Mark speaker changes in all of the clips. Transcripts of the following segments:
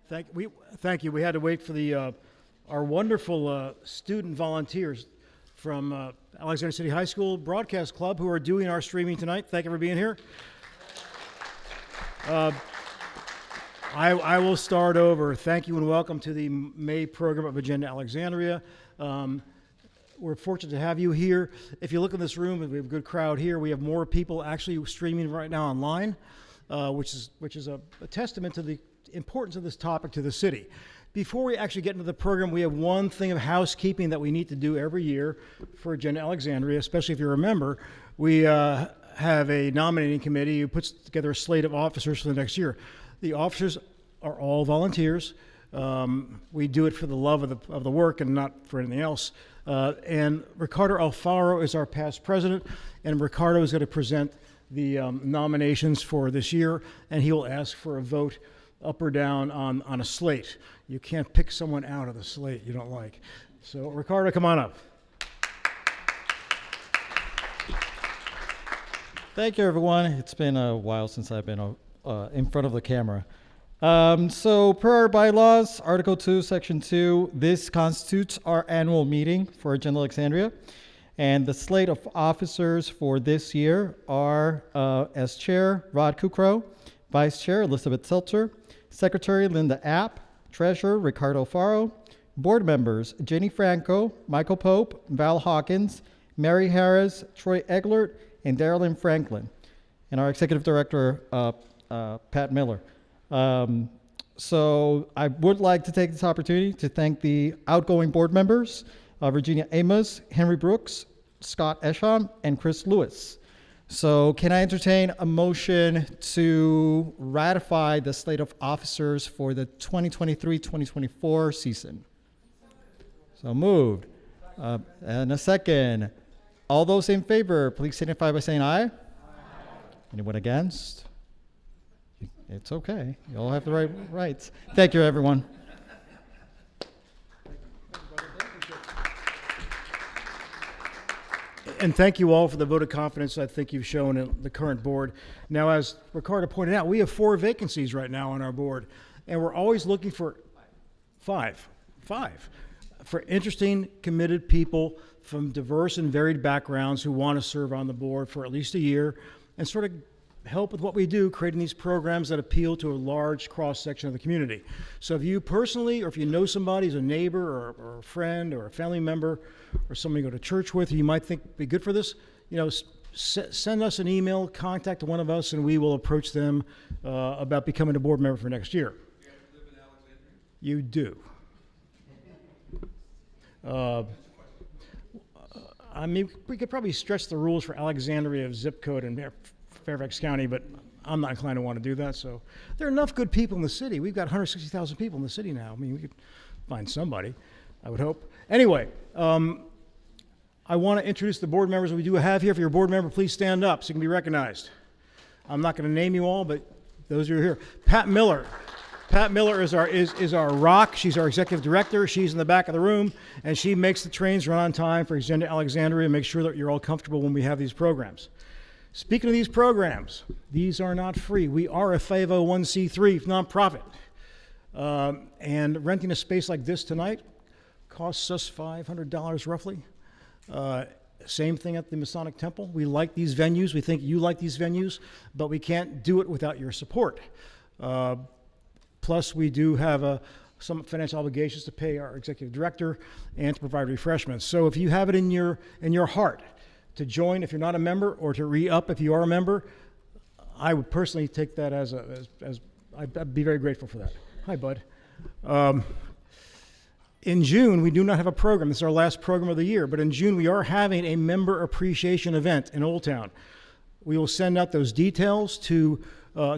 Speaker 1: Thank you. We had to wait for our wonderful student volunteers from Alexandria City High School Broadcast Club who are doing our streaming tonight. Thank you for being here. I will start over. Thank you and welcome to the May program of Agenda Alexandria. We're fortunate to have you here. If you look in this room, we have a good crowd here. We have more people actually streaming right now online, which is a testament to the importance of this topic to the city. Before we actually get into the program, we have one thing of housekeeping that we need to do every year for Agenda Alexandria, especially if you're a member. We have a nominating committee who puts together a slate of officers for the next year. The officers are all volunteers. We do it for the love of the work and not for anything else. And Ricardo Alfaro is our past president, and Ricardo is going to present the nominations for this year, and he will ask for a vote up or down on a slate. You can't pick someone out of the slate you don't like. So, Ricardo, come on up.
Speaker 2: Thank you, everyone. It's been a while since I've been in front of the camera. So, per our bylaws, Article 2, Section 2, this constitutes our annual meeting for Agenda Alexandria. And the slate of officers for this year are, as chair, Rod Kukrow, vice chair, Elizabeth Seltzer, secretary, Linda App, treasurer, Ricardo Alfaro, board members, Jenny Franco, Michael Pope, Val Hawkins, Mary Harris, Troy Eglert, and Darylyn Franklin, and our executive director, Pat Miller. So I would like to take this opportunity to thank the outgoing board members, Virginia Amos, Henry Brooks, Scott Esham, and Chris Lewis. So can I entertain a motion to ratify the slate of officers for the 2023-2024 season? So moved. And a second. All those in favor, please signify by saying aye. Aye. Anyone against? It's okay. You all have the right rights. Thank you, everyone.
Speaker 1: And thank you all for the vote of confidence I think you've shown in the current board. Now, as Ricardo pointed out, we have 4 vacancies right now on our board, and we're always looking for five for interesting, committed people from diverse and varied backgrounds who want to serve on the board for at least a year and sort of help with what we do, creating these programs that appeal to a large cross-section of the community. So if you personally, or if you know somebody who's a neighbor or a friend or a family member or somebody you go to church with who you might think would be good for this, send us an email, contact one of us, and we will approach them about becoming a board member for next year.
Speaker 3: You have to live in Alexandria?
Speaker 1: You do. I mean, we could probably stretch the rules for Alexandria of zip code in Fairfax County, but I'm not inclined to want to do that. So there are enough good people in the city. We've got 160,000 people in the city now. I mean, we could find somebody, I would hope. Anyway, I want to introduce the board members we do have here. If you're a board member, please stand up so you can be recognized. I'm not going to name you all, but those who are here. Pat Miller. Pat Miller is our rock. She's our executive director. She's in the back of the room, and she makes the trains run on time for Agenda Alexandria and make sure that you're all comfortable when we have these programs. Speaking of these programs, these are not free. We are a 501c3 nonprofit. And renting a space like this tonight costs us $500 roughly. Same thing at the Masonic Temple. We like these venues. We think you like these venues, but we can't do it without your support. Plus, we do have some financial obligations to pay our executive director and to provide refreshments. So if you have it in your heart to join if you're not a member or to re-up if you are a member, I would personally take that as I'd be very grateful for that. Hi, bud. In June, we do not have a program. This is our last program of the year, but in June we are having a member appreciation event in Old Town. We will send out those details to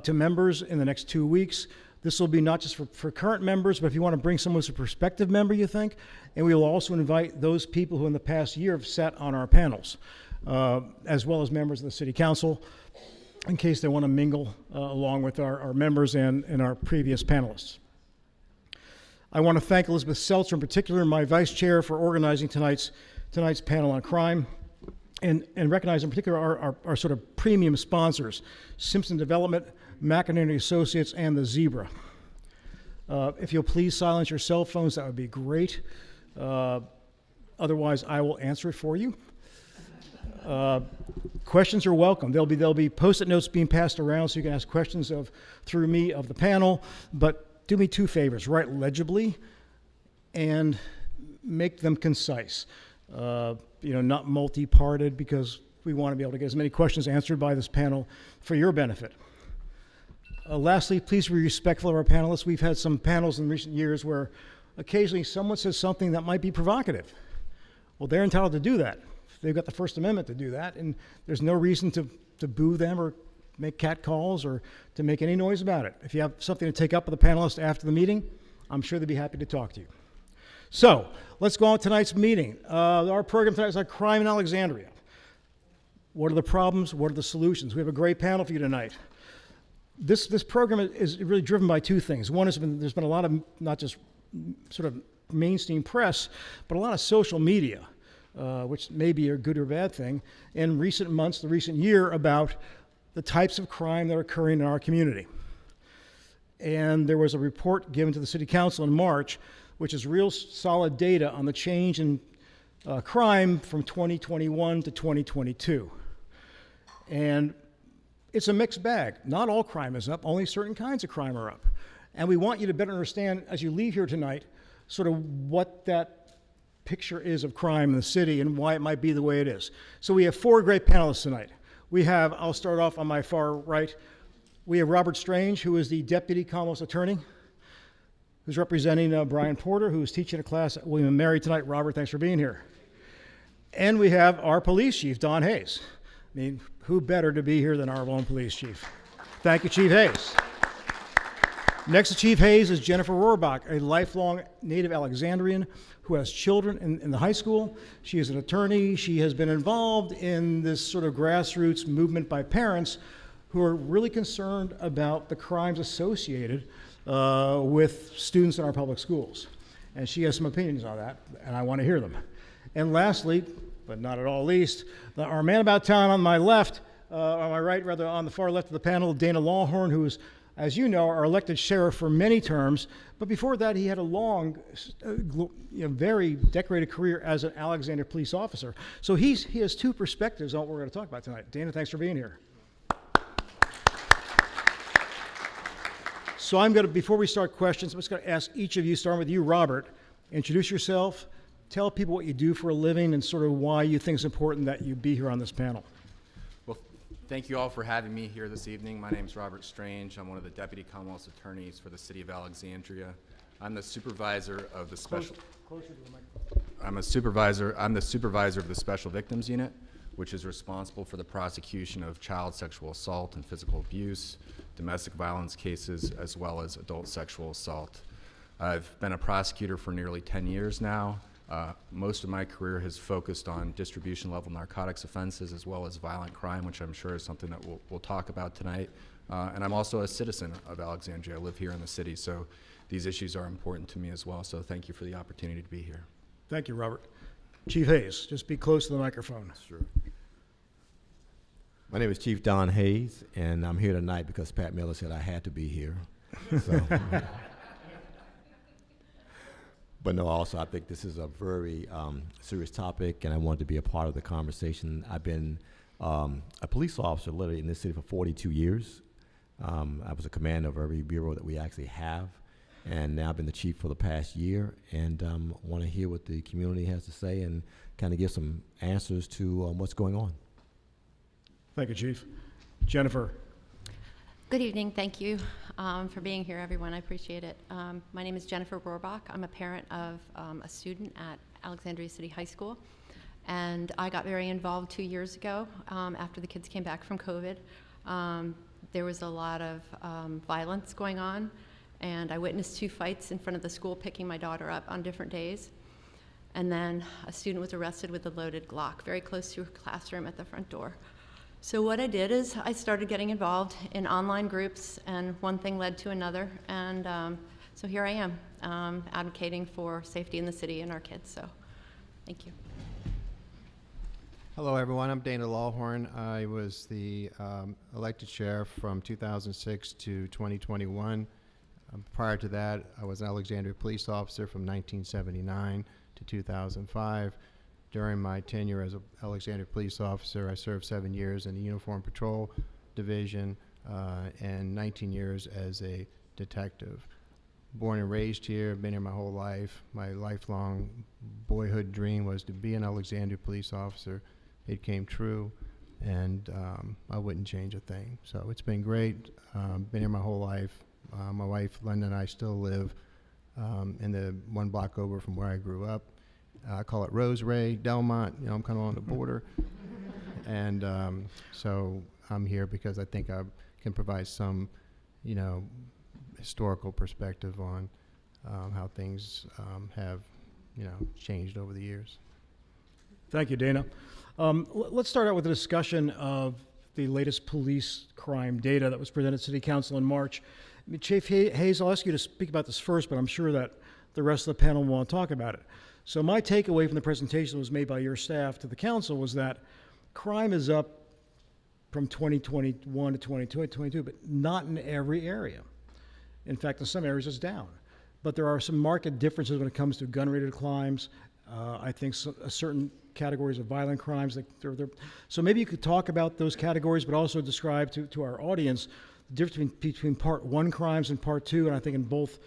Speaker 1: members in the next 2 weeks. This will be not just for current members, but if you want to bring someone who's a prospective member, you think, and we will also invite those people who in the past year have sat on our panels, as well as members of the City Council, in case they want to mingle along with our members and our previous panelists. I want to thank Elizabeth Seltzer in particular, my vice chair, for organizing tonight's panel on crime, and recognize in particular our sort of premium sponsors, Simpson Development, McInerney Associates, and the Zebra. If you'll please silence your cell phones, that would be great. Otherwise, I will answer it for you. Questions are welcome. There'll be Post-it notes being passed around so you can ask questions through me of the panel. But do me 2 favors: write legibly and make them concise. Not multi-parted, because we want to be able to get as many questions answered by this panel for your benefit. Lastly, please be respectful of our panelists. We've had some panels in recent years where occasionally someone says something that might be provocative. Well, they're entitled to do that. They've got the First Amendment to do that, and there's no reason to boo them or make catcalls or to make any noise about it. If you have something to take up with the panelists after the meeting, I'm sure they'd be happy to talk to you. So, let's go on with tonight's meeting. Our program tonight is on crime in Alexandria. What are the problems? What are the solutions? We have a great panel for you tonight. This program is really driven by 2 things. One is there's been a lot of not just sort of mainstream press, but a lot of social media, which may be a good or bad thing, in recent months, the recent year, about the types of crime that are occurring in our community. And there was a report given to the City Council in March, which is real solid data on the change in crime from 2021 to 2022. And it's a mixed bag. Not all crime is up, only certain kinds of crime are up. And we want you to better understand, as you leave here tonight, sort of what that picture is of crime in the city and why it might be the way it is. So we have 4 great panelists tonight. I'll start off on my far right. We have Robert Strange, who is the Deputy Commonwealth's Attorney, who's representing Brian Porter, who is teaching a class at William & Mary tonight. Robert, thanks for being here. And we have our police chief, Don Hayes. I mean, who better to be here than our own police chief? Thank you, Chief Hayes. Next to Chief Hayes is Jennifer Rohrbach, a lifelong native Alexandrian who has children in the high school. She is an attorney. She has been involved in this sort of grassroots movement by parents who are really concerned about the crimes associated with students in our public schools. And she has some opinions on that, and I want to hear them. And lastly, but not at all least, our man about town on my left, on my right, rather, on the far left of the panel, Dana Lawhorn, who is, as you know, our elected sheriff for many terms. But before that, he had a long, very decorated career as an Alexandria police officer. So he has 2 perspectives on what we're going to talk about tonight. Dana, thanks for being here. So before we start questions, I'm just going to ask each of you, starting with you, Robert, introduce yourself, tell people what you do for a living, and sort of why you think it's important that you be here on this panel.
Speaker 3: Well, thank you all for having me here this evening. My name is Robert Strange. I'm one of the Deputy Commonwealth's Attorneys for the City of Alexandria. I'm the supervisor of the special.
Speaker 1: Closer to the microphone.
Speaker 3: I'm the supervisor of the Special Victims Unit, which is responsible for the prosecution of child sexual assault and physical abuse, domestic violence cases, as well as adult sexual assault. I've been a prosecutor for nearly 10 years now. Most of my career has focused on distribution-level narcotics offenses as well as violent crime, which I'm sure is something that we'll talk about tonight. And I'm also a citizen of Alexandria. I live here in the city, so these issues are important to me as well. So thank you for the opportunity to be here.
Speaker 1: Thank you, Robert. Chief Hayes, just be close to the microphone.
Speaker 4: Sure. My name is Chief Don Hayes, and I'm here tonight because Pat Miller said I had to be here. So. But no, also I think this is a very serious topic, and I wanted to be a part of the conversation. I've been a police officer literally in this city for 42 years. I was a commander of every bureau that we actually have, and now I've been the chief for the past year, and want to hear what the community has to say and kind of give some answers to what's going on.
Speaker 1: Thank you, Chief. Jennifer.
Speaker 5: Good evening. Thank you for being here, everyone. I appreciate it. My name is Jennifer Rohrbach. I'm a parent of a student at Alexandria City High School, and I got very involved 2 years ago after the kids came back from COVID. There was a lot of violence going on, and I witnessed 2 fights in front of the school picking my daughter up on different days. And then a student was arrested with a loaded Glock very close to her classroom at the front door. So what I did is I started getting involved in online groups, and one thing led to another, and so here I am advocating for safety in the city and our kids. So thank you.
Speaker 6: Hello everyone, I'm Dana Lawhorn. I was the elected sheriff from 2006 to 2021. Prior to that, I was an Alexandria police officer from 1979 to 2005. During my tenure as an Alexandria police officer, I served 7 years in the Uniform Patrol Division and 19 years as a detective. Born and raised here, been here my whole life. My lifelong boyhood dream was to be an Alexandria police officer. It came true, and I wouldn't change a thing. So it's been great. Been here my whole life. My wife, Linda, and I still live in the 1 block over from where I grew up. I call it Roseray, Delmont. You know, I'm kind of on the border. And so I'm here because I think I can provide some, you know, historical perspective on how things have, you know, changed over the years.
Speaker 1: Thank you, Dana. Let's start out with a discussion of the latest police crime data that was presented to City Council in March. I mean, Chief Hayes, I'll ask you to speak about this first, but I'm sure that the rest of the panel will want to talk about it. So my takeaway from the presentation that was made by your staff to the council was that crime is up from 2021 to 2022, but not in every area. In fact, in some areas it's down. But there are some marked differences when it comes to gun-related crimes. I think certain categories of violent crimes. So maybe you could talk about those categories, but also describe to our audience the difference between Part 1 crimes and Part 2. And I think in both,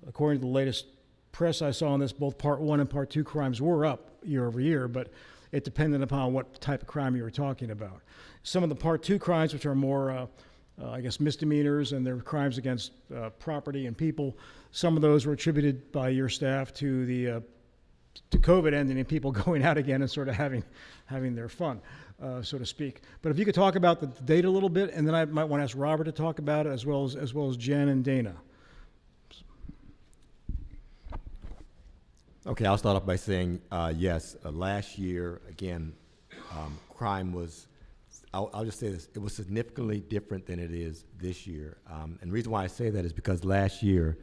Speaker 1: according to the latest press I saw on this, both Part 1 and Part 2 crimes were up year over year, but it depended upon what type of crime you were talking about. Some of the Part 2 crimes, which are more, I guess, misdemeanors, and they're crimes against property and people, some of those were attributed by your staff to the to COVID ending and people going out again and sort of having their fun, so to speak. But if you could talk about the data a little bit, and then I might want to ask Robert to talk about it, as well as Jen and Dana.
Speaker 4: Okay, I'll start off by saying, yes, last year, again, crime was, I'll just say this, it was significantly different than it is this year. And the reason why I say that is because last year,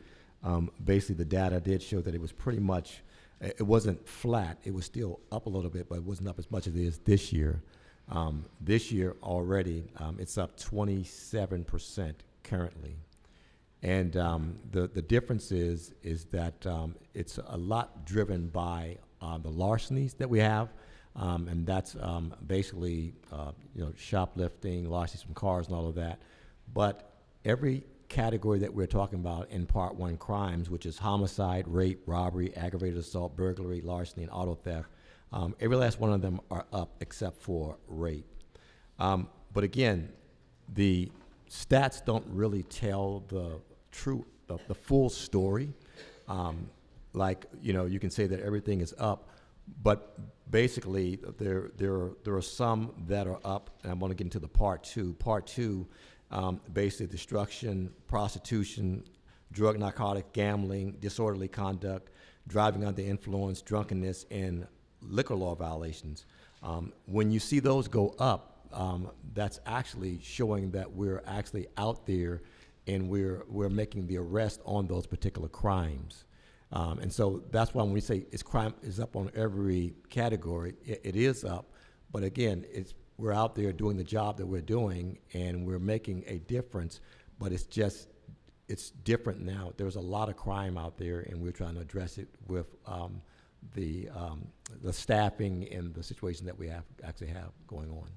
Speaker 4: basically the data did show that it was pretty much, it wasn't flat, it was still up a little bit, but it wasn't up as much as it is this year. This year already, it's up 27% currently. And the difference is that it's a lot driven by the larcenies that we have, and that's basically you know, shoplifting, larcenies from cars and all of that. But every category that we're talking about in Part 1 crimes, which is homicide, rape, robbery, aggravated assault, burglary, larceny, and auto theft, every last one of them are up except for rape. But again, the stats don't really tell the full story. Like, you know, you can say that everything is up, but basically there are some that are up, and I'm going to get into the Part 2. Part 2, basically destruction, prostitution, drug, narcotic, gambling, disorderly conduct, driving under influence, drunkenness, and liquor law violations. When you see those go up, that's actually showing that we're actually out there and we're making the arrest on those particular crimes. And so that's why when we say crime is up on every category, it is up. But again, we're out there doing the job that we're doing, and we're making a difference. But it's different now. There's a lot of crime out there, and we're trying to address it with the staffing and the situation that we actually have going on.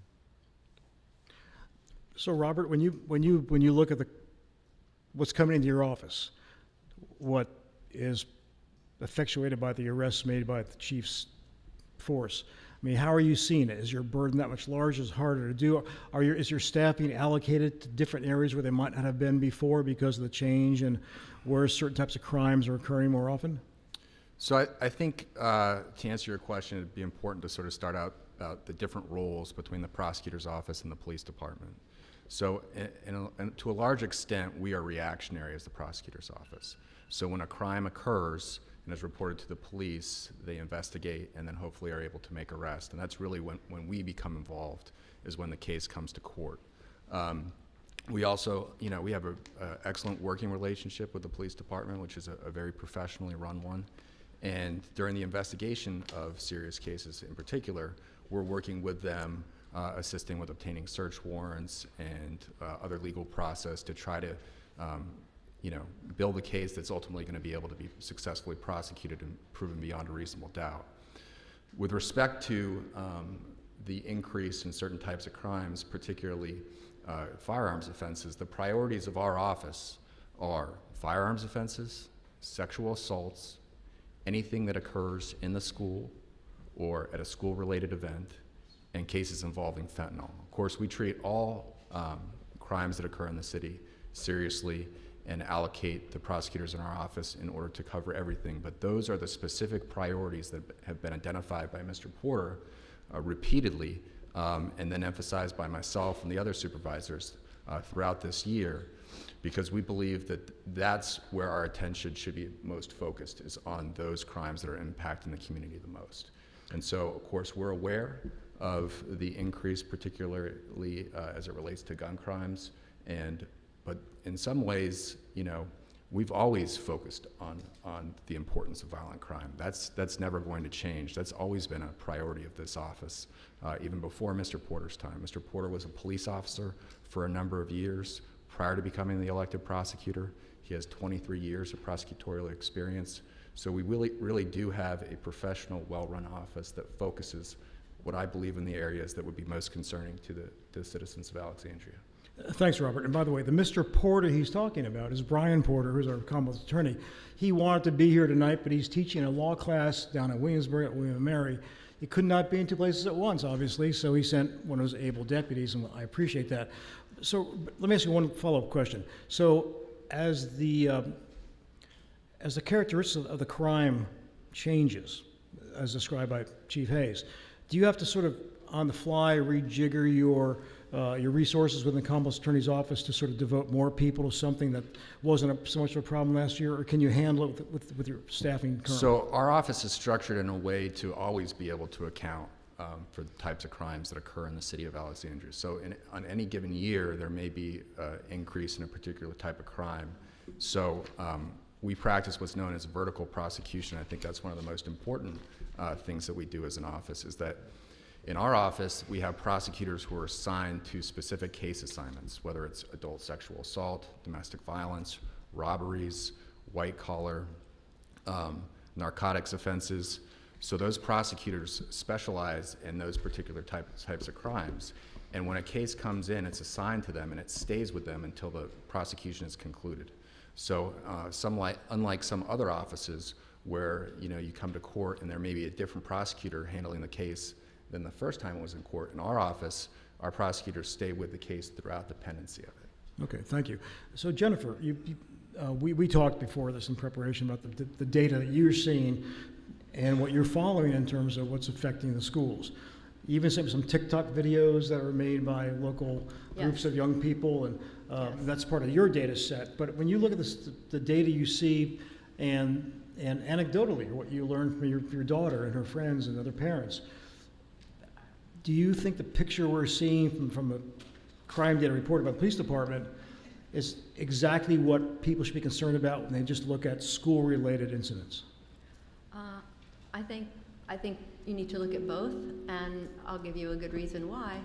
Speaker 1: So, Robert, when you look at what's coming into your office, what is effectuated by the arrests made by the chief's force, I mean, how are you seeing it? Is your burden that much larger? Is it harder to do? Is your staff being allocated to different areas where they might not have been before because of the change, and where certain types of crimes are occurring more often?
Speaker 3: So I think to answer your question, it'd be important to sort of start out about the different roles between the prosecutor's office and the police department. So and to a large extent, we are reactionary as the prosecutor's office. So when a crime occurs and is reported to the police, they investigate and then hopefully are able to make arrest. And that's really when we become involved, is when the case comes to court. We also, you know, we have an excellent working relationship with the police department, which is a very professionally run one. And during the investigation of serious cases in particular, we're working with them, assisting with obtaining search warrants and other legal process to try to build a case that's ultimately going to be able to be successfully prosecuted and proven beyond a reasonable doubt. With respect to the increase in certain types of crimes, particularly firearms offenses, the priorities of our office are firearms offenses, sexual assaults, anything that occurs in the school or at a school-related event, and cases involving fentanyl. Of course, we treat all crimes that occur in the city seriously and allocate the prosecutors in our office in order to cover everything. But those are the specific priorities that have been identified by Mr. Porter repeatedly, and then emphasized by myself and the other supervisors throughout this year, because we believe that that's where our attention should be most focused, is on those crimes that are impacting the community the most. And so, of course, we're aware of the increase, particularly as it relates to gun crimes, but in some ways, we've always focused on the importance of violent crime. That's never going to change. That's always been a priority of this office, even before Mr. Porter's time. Mr. Porter was a police officer for a number of years prior to becoming the elected prosecutor. He has 23 years of prosecutorial experience. So we really do have a professional, well-run office that focuses what I believe in the areas that would be most concerning to the citizens of Alexandria.
Speaker 1: Thanks, Robert. And by the way, the Mr. Porter he's talking about is Brian Porter, who's our Commonwealth attorney. He wanted to be here tonight, but he's teaching a law class down at Williamsburg at William & Mary. He could not be in two places at once, obviously, so he sent one of his able deputies, and I appreciate that. So let me ask you one follow-up question. So as the characteristics of the crime changes, as described by Chief Hayes, do you have to sort of on the fly rejigger your resources within the Commonwealth Attorney's Office to sort of devote more people to something that wasn't so much of a problem last year, or can you handle it with your staffing currently?
Speaker 3: So our office is structured in a way to always be able to account for the types of crimes that occur in the city of Alexandria. So on any given year, there may be an increase in a particular type of crime. So we practice what's known as vertical prosecution. I think that's one of the most important things that we do as an office, is that in our office, we have prosecutors who are assigned to specific case assignments, whether it's adult sexual assault, domestic violence, robberies, white collar, narcotics offenses. So those prosecutors specialize in those particular types of crimes. And when a case comes in, it's assigned to them and it stays with them until the prosecution is concluded. So unlike some other offices where you come to court and there may be a different prosecutor handling the case than the first time it was in court, in our office, our prosecutors stay with the case throughout the pendency of it.
Speaker 1: Okay, thank you. So Jennifer, we talked before this in preparation about the data that you're seeing and what you're following in terms of what's affecting the schools. You even sent some TikTok videos that were made by local groups of young people, and that's part of your data set. But when you look at the data you see, and anecdotally, what you learned from your daughter and her friends and other parents, do you think the picture we're seeing from the crime data reported by the police department is exactly what people should be concerned about when they just look at school-related incidents?
Speaker 5: I think you need to look at both, and I'll give you a good reason why.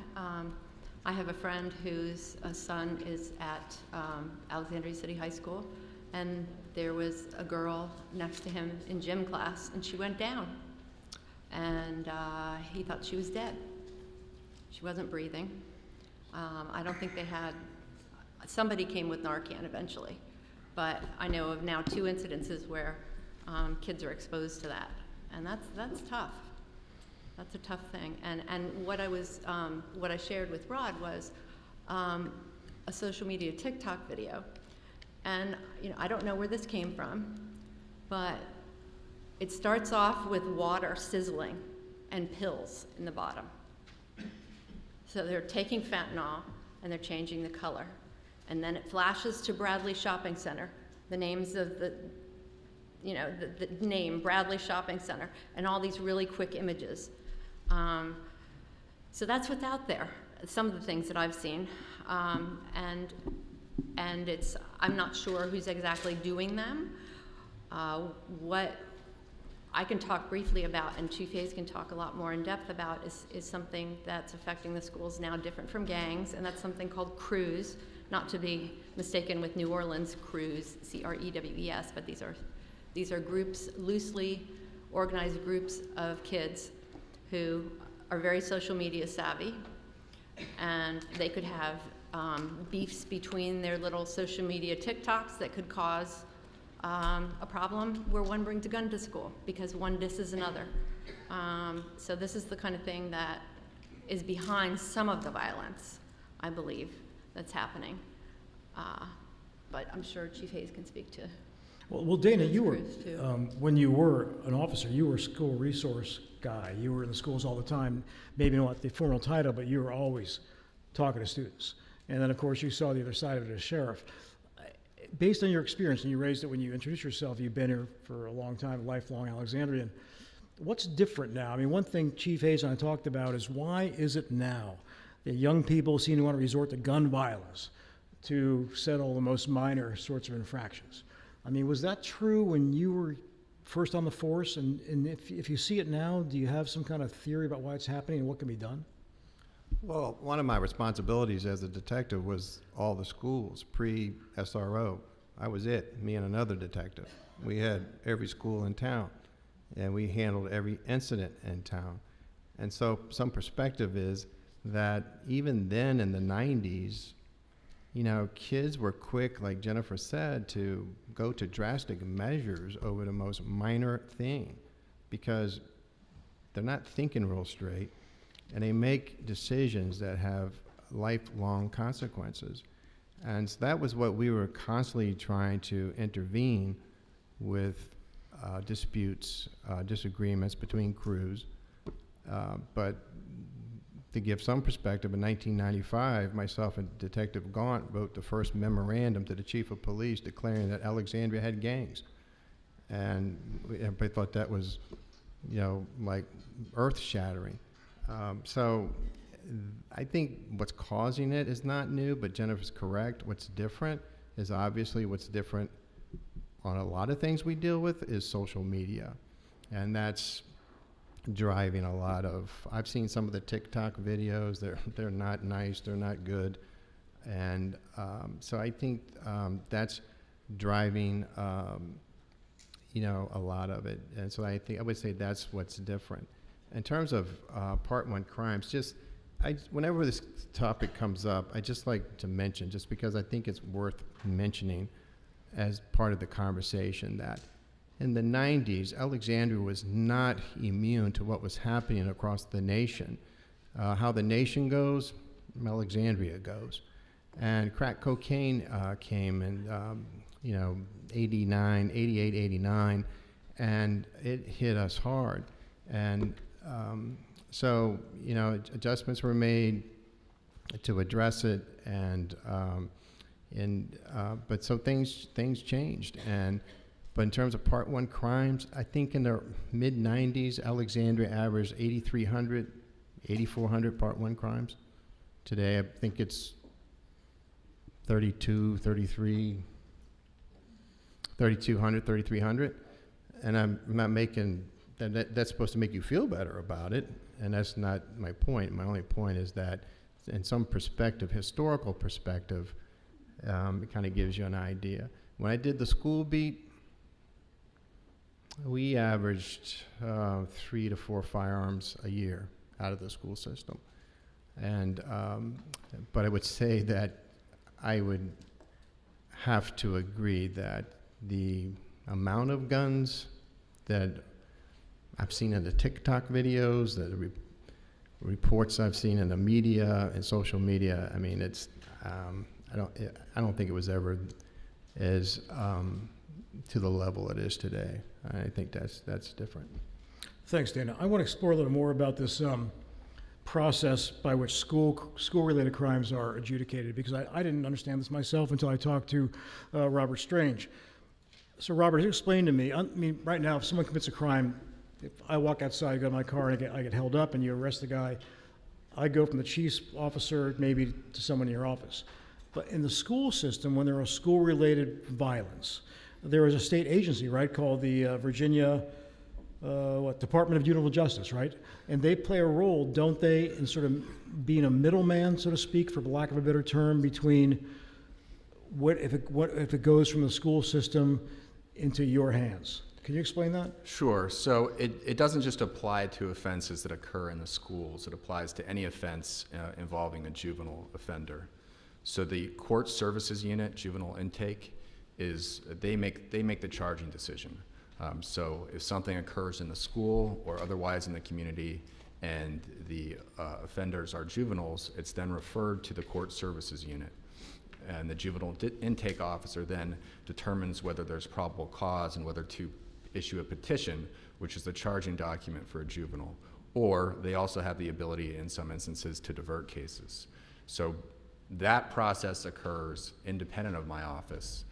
Speaker 5: I have a friend whose son is at Alexandria City High School, and there was a girl next to him in gym class, and she went down, and he thought she was dead. She wasn't breathing. I don't think they had, somebody came with Narcan eventually, but I know of now 2 incidences where kids are exposed to that, and that's tough. That's a tough thing. And what I shared with Rod was a social media TikTok video, and I don't know where this came from, but it starts off with water sizzling and pills in the bottom. So they're taking fentanyl and they're changing the color. And then it flashes to Bradley Shopping Center, the names of the name, Bradley Shopping Center, and all these really quick images. So that's what's out there, some of the things that I've seen. And I'm not sure who's exactly doing them. What I can talk briefly about, and Chief Hayes can talk a lot more in depth about, is something that's affecting the schools now different from gangs, and that's something called crews. not to be mistaken with New Orleans crews, CREWES, but these are groups, loosely organized groups of kids who are very social media savvy, and they could have beefs between their little social media TikToks that could cause a problem where one brings a gun to school because one disses another. So this is the kind of thing that is behind some of the violence, I believe, that's happening. But I'm sure Chief Hayes can speak to.
Speaker 1: Well, Dana,
Speaker 5: those
Speaker 1: you were,
Speaker 5: crews, too.
Speaker 1: when you were an officer, you were a school resource guy. You were in the schools all the time, maybe not the formal title, but you were always talking to students. And then, of course, you saw the other side of it as sheriff. Based on your experience, and you raised it when you introduced yourself, you've been here for a long time, lifelong Alexandrian. What's different now? I mean, one thing Chief Hayes and I talked about is why is it now that young people seem to want to resort to gun violence to settle the most minor sorts of infractions? I mean, was that true when you were first on the force? And if you see it now, do you have some kind of theory about why it's happening and what can be done?
Speaker 6: Well, one of my responsibilities as a detective was all the schools, pre-SRO. I was it, me and another detective. We had every school in town, and we handled every incident in town. And so some perspective is that even then in the 90s, you know, kids were quick, like Jennifer said, to go to drastic measures over the most minor thing because they're not thinking real straight, and they make decisions that have lifelong consequences. And so that was what we were constantly trying to intervene with disputes, disagreements between crews. But to give some perspective, in 1995, myself and Detective Gaunt wrote the first memorandum to the Chief of Police declaring that Alexandria had gangs. And everybody thought that was, you know, like earth-shattering. So I think what's causing it is not new, but Jennifer's correct. What's different is obviously what's different on a lot of things we deal with is social media. And that's driving a lot of, I've seen some of the TikTok videos, they're not nice, they're not good. And so I think that's driving, you know, a lot of it. And so I would say that's what's different. In terms of Part 1 crimes, whenever this topic comes up, I just like to mention, just because I think it's worth mentioning as part of the conversation, that in the 90s, Alexandria was not immune to what was happening across the nation. How the nation goes, Alexandria goes. And crack cocaine came in, you know, 89, 88, 89, and it hit us hard. And so, you know, adjustments were made to address it, but so things changed. But in terms of Part 1 crimes, I think in the mid-90s, Alexandria averaged 8,300, 8,400 Part 1 crimes. Today, I think it's 32, 33, 3,200, 3,300. And I'm not making, that's supposed to make you feel better about it, and that's not my point. My only point is that in some perspective, historical perspective, it kind of gives you an idea. When I did the school beat, we averaged 3 to 4 firearms a year out of the school system. And, but I would say that I would have to agree that the amount of guns that I've seen in the TikTok videos, the reports I've seen in the media and social media, I mean, it's, I don't think it was ever as to the level it is today. I think that's different.
Speaker 1: Thanks, Dana. I want to explore a little more about this process by which school-related crimes are adjudicated, because I didn't understand this myself until I talked to Robert Strange. So Robert, explain to me, I mean, right now, if someone commits a crime, if I walk outside, go to my car, and I get held up, and you arrest the guy, I go from the chief's officer maybe to someone in your office. But in the school system, when there is school-related violence, there is a state agency, right, called the Virginia Department of Juvenile Justice, right? And they play a role, don't they, in sort of being a middleman, so to speak, for lack of a better term, between what if it goes from the school system into your hands? Can you explain that?
Speaker 3: Sure. So it doesn't just apply to offenses that occur in the schools. It applies to any offense involving a juvenile offender. So the court services unit, juvenile intake, they make the charging decision. So if something occurs in the school or otherwise in the community and the offenders are juveniles, it's then referred to the court services unit. And the juvenile intake officer then determines whether there's probable cause and whether to issue a petition, which is the charging document for a juvenile. Or they also have the ability in some instances to divert cases. So that process occurs independent of my office.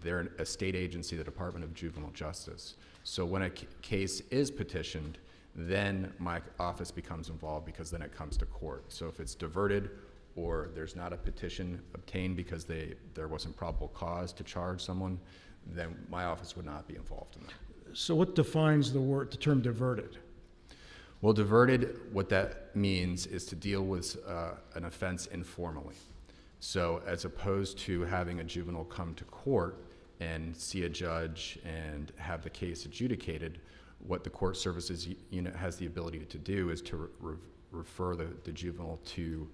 Speaker 3: They're a state agency, the Department of Juvenile Justice. So when a case is petitioned, then my office becomes involved because then it comes to court. So if it's diverted or there's not a petition obtained because there wasn't probable cause to charge someone, then my office would not be involved in that.
Speaker 1: So what defines the term diverted?
Speaker 3: Well, diverted, what that means is to deal with an offense informally. So as opposed to having a juvenile come to court and see a judge and have the case adjudicated, what the court services unit has the ability to do is to refer the juvenile to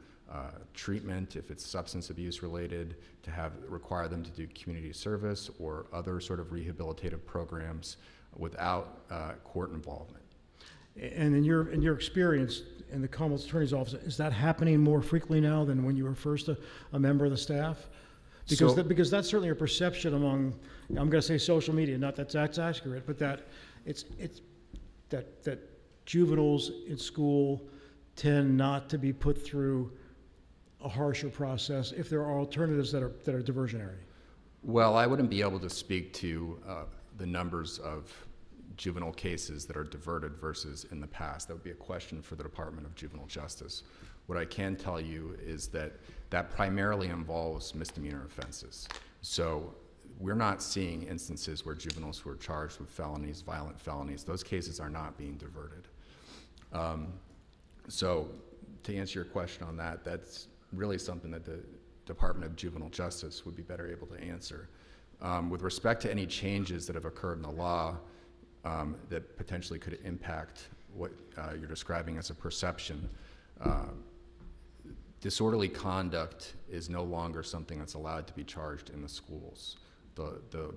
Speaker 3: treatment if it's substance abuse related, to require them to do community service or other sort of rehabilitative programs without court involvement.
Speaker 1: And in your experience in the Commonwealth Attorney's Office, is that happening more frequently now than when you were first a member of the staff? Because that's certainly a perception among, I'm going to say social media, not that that's accurate, but that that juveniles in school tend not to be put through a harsher process if there are alternatives that are diversionary.
Speaker 3: Well, I wouldn't be able to speak to the numbers of juvenile cases that are diverted versus in the past. That would be a question for the Department of Juvenile Justice. What I can tell you is that primarily involves misdemeanor offenses. So we're not seeing instances where juveniles who are charged with felonies, violent felonies, those cases are not being diverted. So to answer your question on that, that's really something that the Department of Juvenile Justice would be better able to answer. With respect to any changes that have occurred in the law that potentially could impact what you're describing as a perception, disorderly conduct is no longer something that's allowed to be charged in the schools. The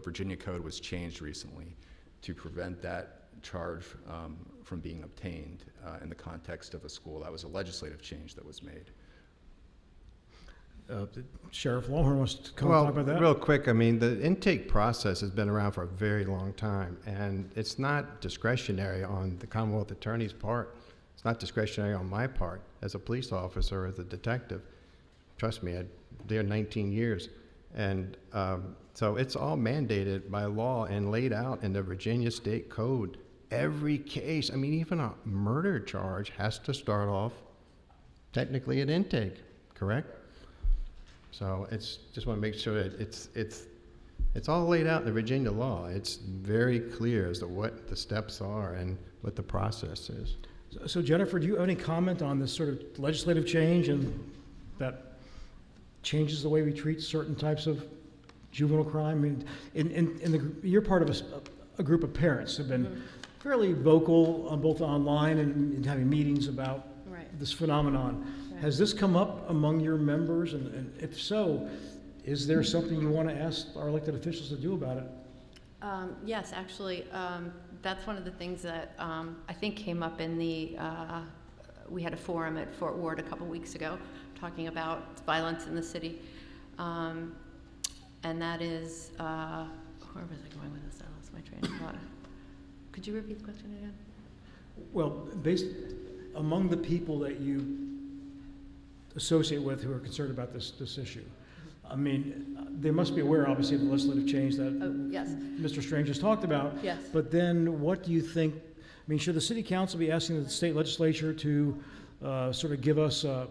Speaker 3: Virginia Code was changed recently to prevent that charge from being obtained in the context of a school. That was a legislative change that was made.
Speaker 1: Sheriff Lawhorn wants to come talk about that.
Speaker 6: Real quick, I mean, the intake process has been around for a very long time, and it's not discretionary on the Commonwealth Attorney's part. It's not discretionary on my part as a police officer, as a detective. Trust me, I'm there 19 years. And so it's all mandated by law and laid out in the Virginia State Code. Every case, I mean, even a murder charge has to start off technically at intake, correct? So it's just want to make sure that it's all laid out in the Virginia law. It's very clear as to what the steps are and what the process is.
Speaker 1: So Jennifer, do you have any comment on this sort of legislative change and that changes the way we treat certain types of juvenile crime? I mean, you're part of a group of parents who have been fairly vocal on both online and having meetings about this phenomenon. Has this come up among your members? And if so, is there something you want to ask our elected officials to do about it?
Speaker 5: Yes, actually, that's one of the things that I think came up in we had a forum at Fort Ward a couple weeks ago talking about violence in the city. And that is, where was I going with this? I lost my train of thought. Could you repeat the question again?
Speaker 1: Well, among the people that you associate with who are concerned about this issue, I mean, they must be aware, obviously, of the legislative change that
Speaker 5: yes.
Speaker 1: Mr. Strange just talked about.
Speaker 5: Yes.
Speaker 1: But then what do you think, I mean, should the city council be asking the state legislature to sort of give us a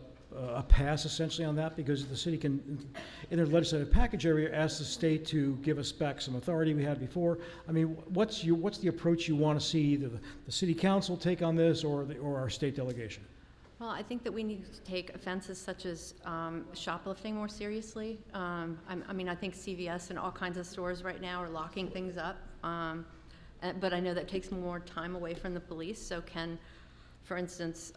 Speaker 1: pass essentially on that? Because the city can, in their legislative package area, ask the state to give us back some authority we had before. I mean, what's the approach you want to see the city council take on this or our state delegation?
Speaker 5: Well, I think that we need to take offenses such as shoplifting more seriously. I mean, I think CVS and all kinds of stores right now are locking things up, but I know that takes more time away from the police. So can, for instance,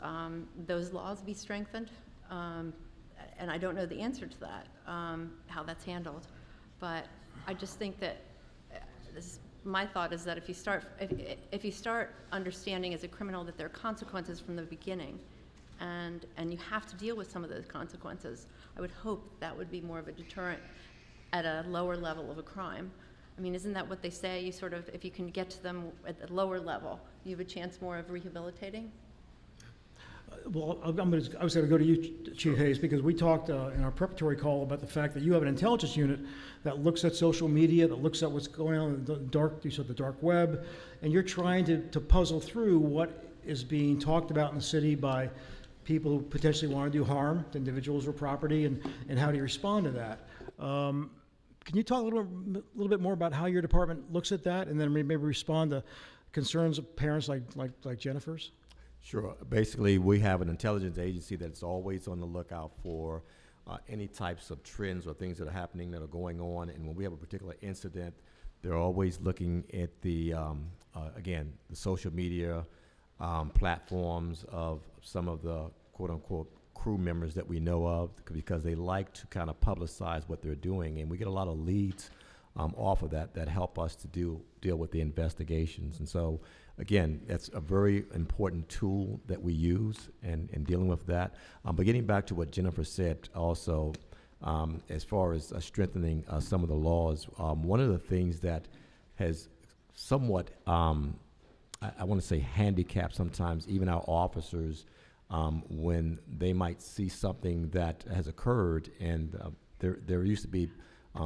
Speaker 5: those laws be strengthened? And I don't know the answer to that, how that's handled. But I just think that my thought is that if you start understanding as a criminal that there are consequences from the beginning, and you have to deal with some of those consequences, I would hope that would be more of a deterrent at a lower level of a crime. I mean, isn't that what they say? You sort of, if you can get to them at the lower level, you have a chance more of rehabilitating?
Speaker 1: Well, I was going to go to you, Chief Hayes, because we talked in our preparatory call about the fact that you have an intelligence unit that looks at social media, that looks at what's going on in the dark, you said the dark web, and you're trying to puzzle through what is being talked about in the city by people who potentially want to do harm to individuals or property, and how do you respond to that? Can you talk a little bit more about how your department looks at that, and then maybe respond to concerns of parents like Jennifer's?
Speaker 4: Sure. Basically, we have an intelligence agency that's always on the lookout for any types of trends or things that are happening that are going on. And when we have a particular incident, they're always looking at the, again, the social media platforms of some of the quote-unquote crew members that we know of, because they like to kind of publicize what they're doing. And we get a lot of leads off of that help us to deal with the investigations. And so, again, that's a very important tool that we use in dealing with that. But getting back to what Jennifer said also, as far as strengthening some of the laws, one of the things that has somewhat, I want to say handicapped sometimes even our officers when they might see something that has occurred, and there used to be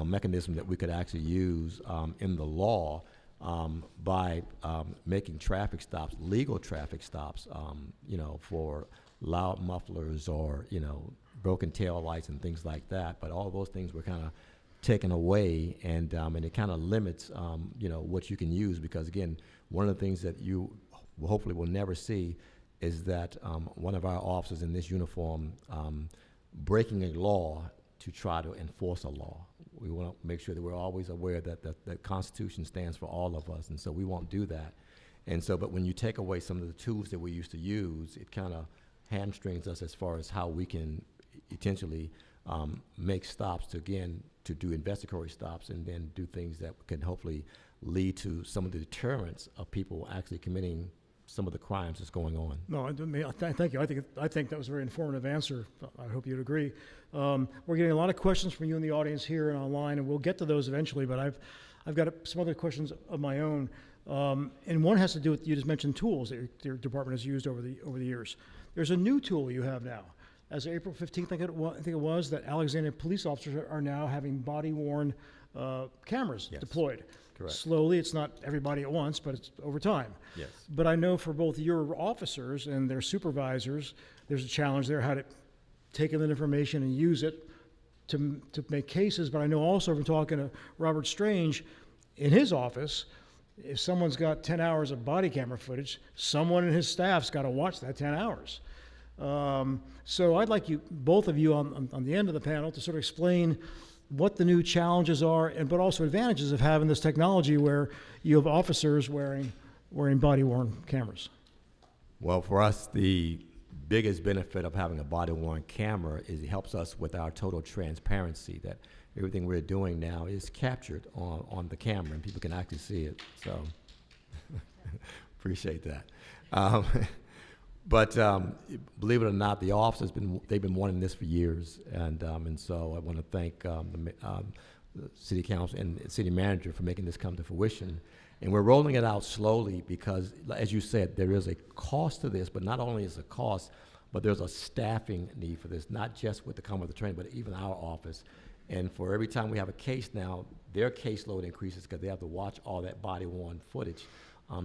Speaker 4: mechanism that we could actually use in the law by making traffic stops, legal traffic stops, for loud mufflers or, broken tail lights and things like that. But all those things were kind of taken away, and it kind of limits, what you can use, because, again, one of the things that you hopefully will never see is that one of our officers in this uniform breaking a law to try to enforce a law. We want to make sure that we're always aware that the Constitution stands for all of us, and so we won't do that. And so, but when you take away some of the tools that we used to use, it kind of hamstrings us as far as how we can potentially make stops to do investigatory stops, and then do things that can hopefully lead to some of the deterrence of people actually committing some of the crimes that's going on.
Speaker 1: No, thank you. I think that was a very informative answer. I hope you'd agree. We're getting a lot of questions from you in the audience here and online, and we'll get to those eventually. But I've got some other questions of my own, and one has to do with, you just mentioned tools that your department has used over the years. There's a new tool you have now. As of April 15th, I think it was, that Alexandria police officers are now having body-worn cameras deployed.
Speaker 4: Correct.
Speaker 1: Slowly, it's not everybody at once, but it's over time.
Speaker 4: Yes.
Speaker 1: But I know for both your officers and their supervisors, there's a challenge there, how to take in that information and use it to make cases. But I know also from talking to Robert Strange, in his office, if someone's got 10 hours of body camera footage, someone in his staff's got to watch that 10 hours. So I'd like both of you on the end of the panel to sort of explain what the new challenges are, but also advantages of having this technology where you have officers wearing body-worn cameras.
Speaker 4: Well, for us, the biggest benefit of having a body-worn camera is it helps us with our total transparency, that everything we're doing now is captured on the camera, and people can actually see it. So appreciate that. But believe it or not, the office they've been wanting this for years, and so I want to thank the city council and city manager for making this come to fruition. And we're rolling it out slowly because, as you said, there is a cost to this, but not only is a cost, but there's a staffing need for this, not just with the Commonwealth Training, but even our office. And for every time we have a case now, their caseload increases because they have to watch all that body-worn footage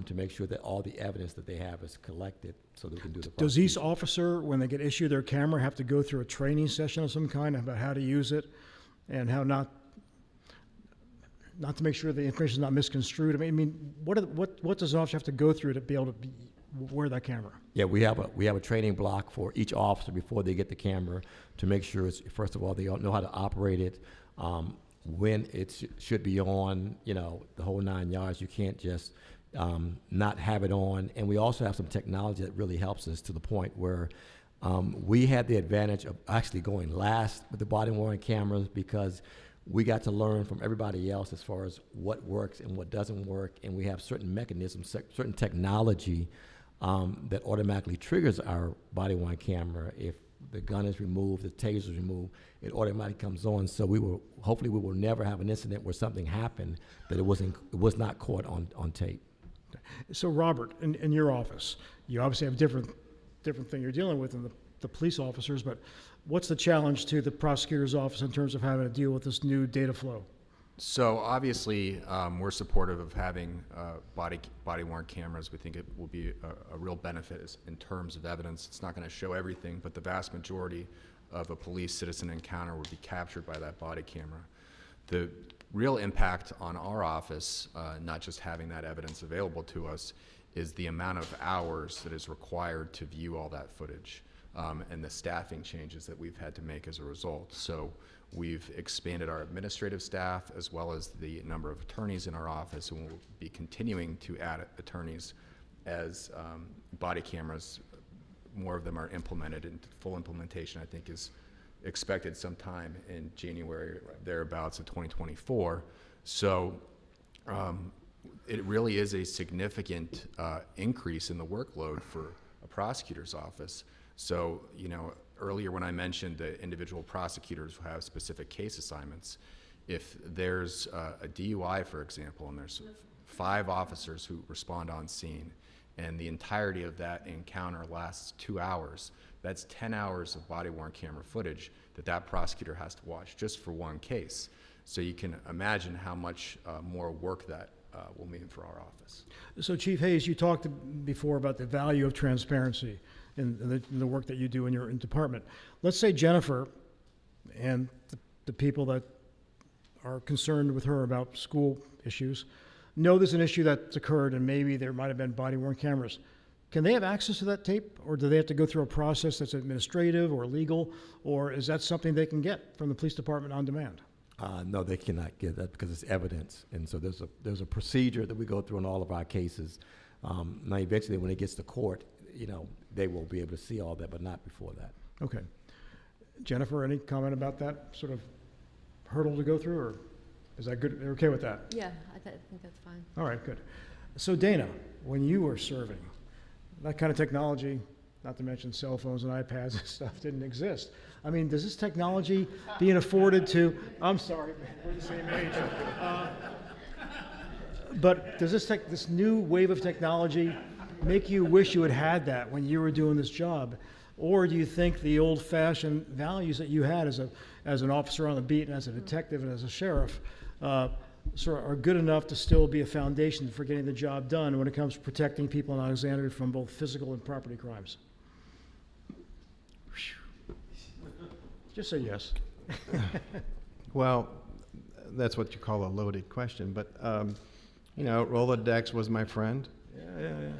Speaker 4: to make sure that all the evidence that they have is collected so they can do the prosecution.
Speaker 1: Does each officer, when they get issued their camera, have to go through a training session of some kind about how to use it and how not to make sure the information is not misconstrued? I mean, what does an officer have to go through to be able to wear that camera?
Speaker 4: Yeah, we have a training block for each officer before they get the camera to make sure it's, first of all, they all know how to operate it, when it should be on, the whole 9 yards. You can't just not have it on. And we also have some technology that really helps us to the point where we had the advantage of actually going last with the body-worn cameras because we got to learn from everybody else as far as what works and what doesn't work. And we have certain mechanisms, certain technology that automatically triggers our body-worn camera. If the gun is removed, the taser is removed, it automatically comes on. So hopefully we will never have an incident where something happened that it was not caught on tape.
Speaker 1: So Robert, in your office, you obviously have different thing you're dealing with than the police officers, but what's the challenge to the prosecutor's office in terms of having to deal with this new data flow?
Speaker 3: So obviously, we're supportive of having body-worn cameras. We think it will be a real benefit in terms of evidence. It's not going to show everything, but the vast majority of a police-citizen encounter will be captured by that body camera. The real impact on our office, not just having that evidence available to us, is the amount of hours that is required to view all that footage, and the staffing changes that we've had to make as a result. So we've expanded our administrative staff as well as the number of attorneys in our office, and we'll be continuing to add attorneys as body cameras, more of them are implemented, and full implementation I think is expected sometime in January, thereabouts of 2024. So it really is a significant increase in the workload for a prosecutor's office. So, earlier when I mentioned the individual prosecutors who have specific case assignments, if there's a DUI, for example, and there's 5 officers who respond on scene, and the entirety of that encounter lasts 2 hours, that's 10 hours of body-worn camera footage that prosecutor has to watch just for one case. So you can imagine how much more work that will mean for our office.
Speaker 1: So Chief Hayes, you talked before about the value of transparency in the work that you do in your department. Let's say Jennifer and the people that are concerned with her about school issues know there's an issue that's occurred and maybe there might have been body-worn cameras. Can they have access to that tape, or do they have to go through a process that's administrative or legal, or is that something they can get from the police department on demand?
Speaker 4: No, they cannot get that because it's evidence, and so there's a procedure that we go through in all of our cases. Now, eventually, when it gets to court, they will be able to see all that, but not before that.
Speaker 1: Okay. Jennifer, any comment about that sort of hurdle to go through, or is that good? They're okay with that?
Speaker 5: Yeah, I think that's fine.
Speaker 1: All right, good. So Dana, when you were serving, that kind of technology, not to mention cell phones and iPads and stuff, didn't exist. I mean, does this technology being afforded to, I'm sorry, we're the same age. But does this new wave of technology make you wish you had that when you were doing this job? Or do you think the old-fashioned values that you had as an officer on the beat and as a detective and as a sheriff sort of are good enough to still be a foundation for getting the job done when it comes to protecting people in Alexandria from both physical and property crimes? Just say yes.
Speaker 6: Well, that's what you call a loaded question, but Rolodex was my friend.
Speaker 1: Yeah.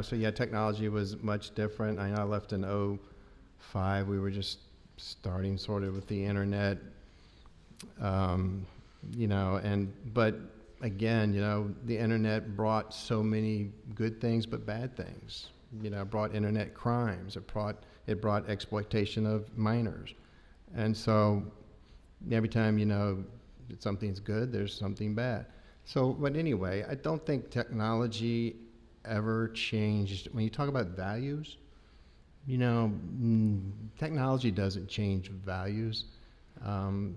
Speaker 6: So yeah, technology was much different. I know I left in 2005. We were just starting sort of with the internet, but again, the internet brought so many good things, but bad things. It brought internet crimes. It brought exploitation of minors. And so every time, something's good, there's something bad. So, but anyway, I don't think technology ever changed. When you talk about values, technology doesn't change values. If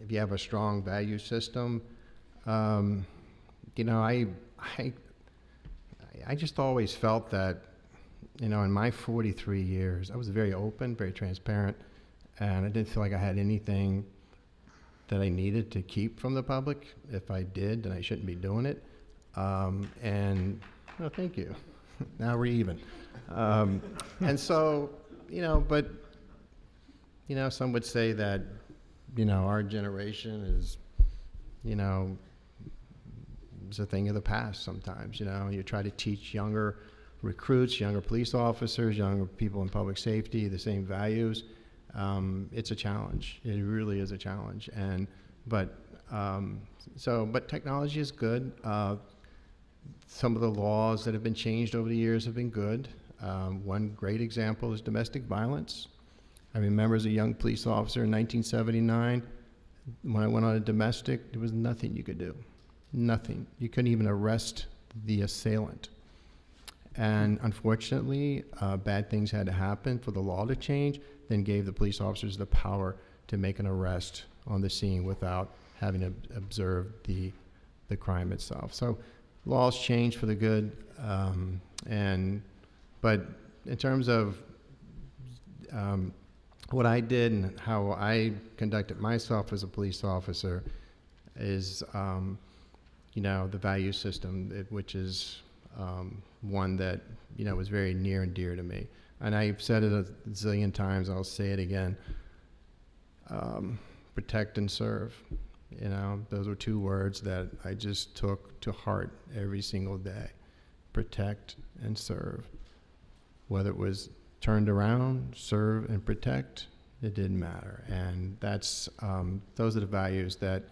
Speaker 6: you have a strong value system, I just always felt that, in my 43 years, I was very open, very transparent, and I didn't feel like I had anything that I needed to keep from the public. If I did, then I shouldn't be doing it. Thank you. Now we're even. And so, but, some would say that, our generation is, is a thing of the past sometimes. You try to teach younger recruits, younger police officers, younger people in public safety the same values. It's a challenge. It really is a challenge. But technology is good. Some of the laws that have been changed over the years have been good. One great example is domestic violence. I remember as a young police officer in 1979, when I went on a domestic, there was nothing you could do. Nothing. You couldn't even arrest the assailant. And unfortunately, bad things had to happen for the law to change, then gave the police officers the power to make an arrest on the scene without having to observe the crime itself. So laws change for the good, but in terms of what I did and how I conducted myself as a police officer is, the value system, which is one that, was very near and dear to me. And I've said it a zillion times, I'll say it again. Protect and serve. Those were two words that I just took to heart every single day. Protect and serve. Whether it was turned around, serve and protect, it didn't matter. And that's those are the values that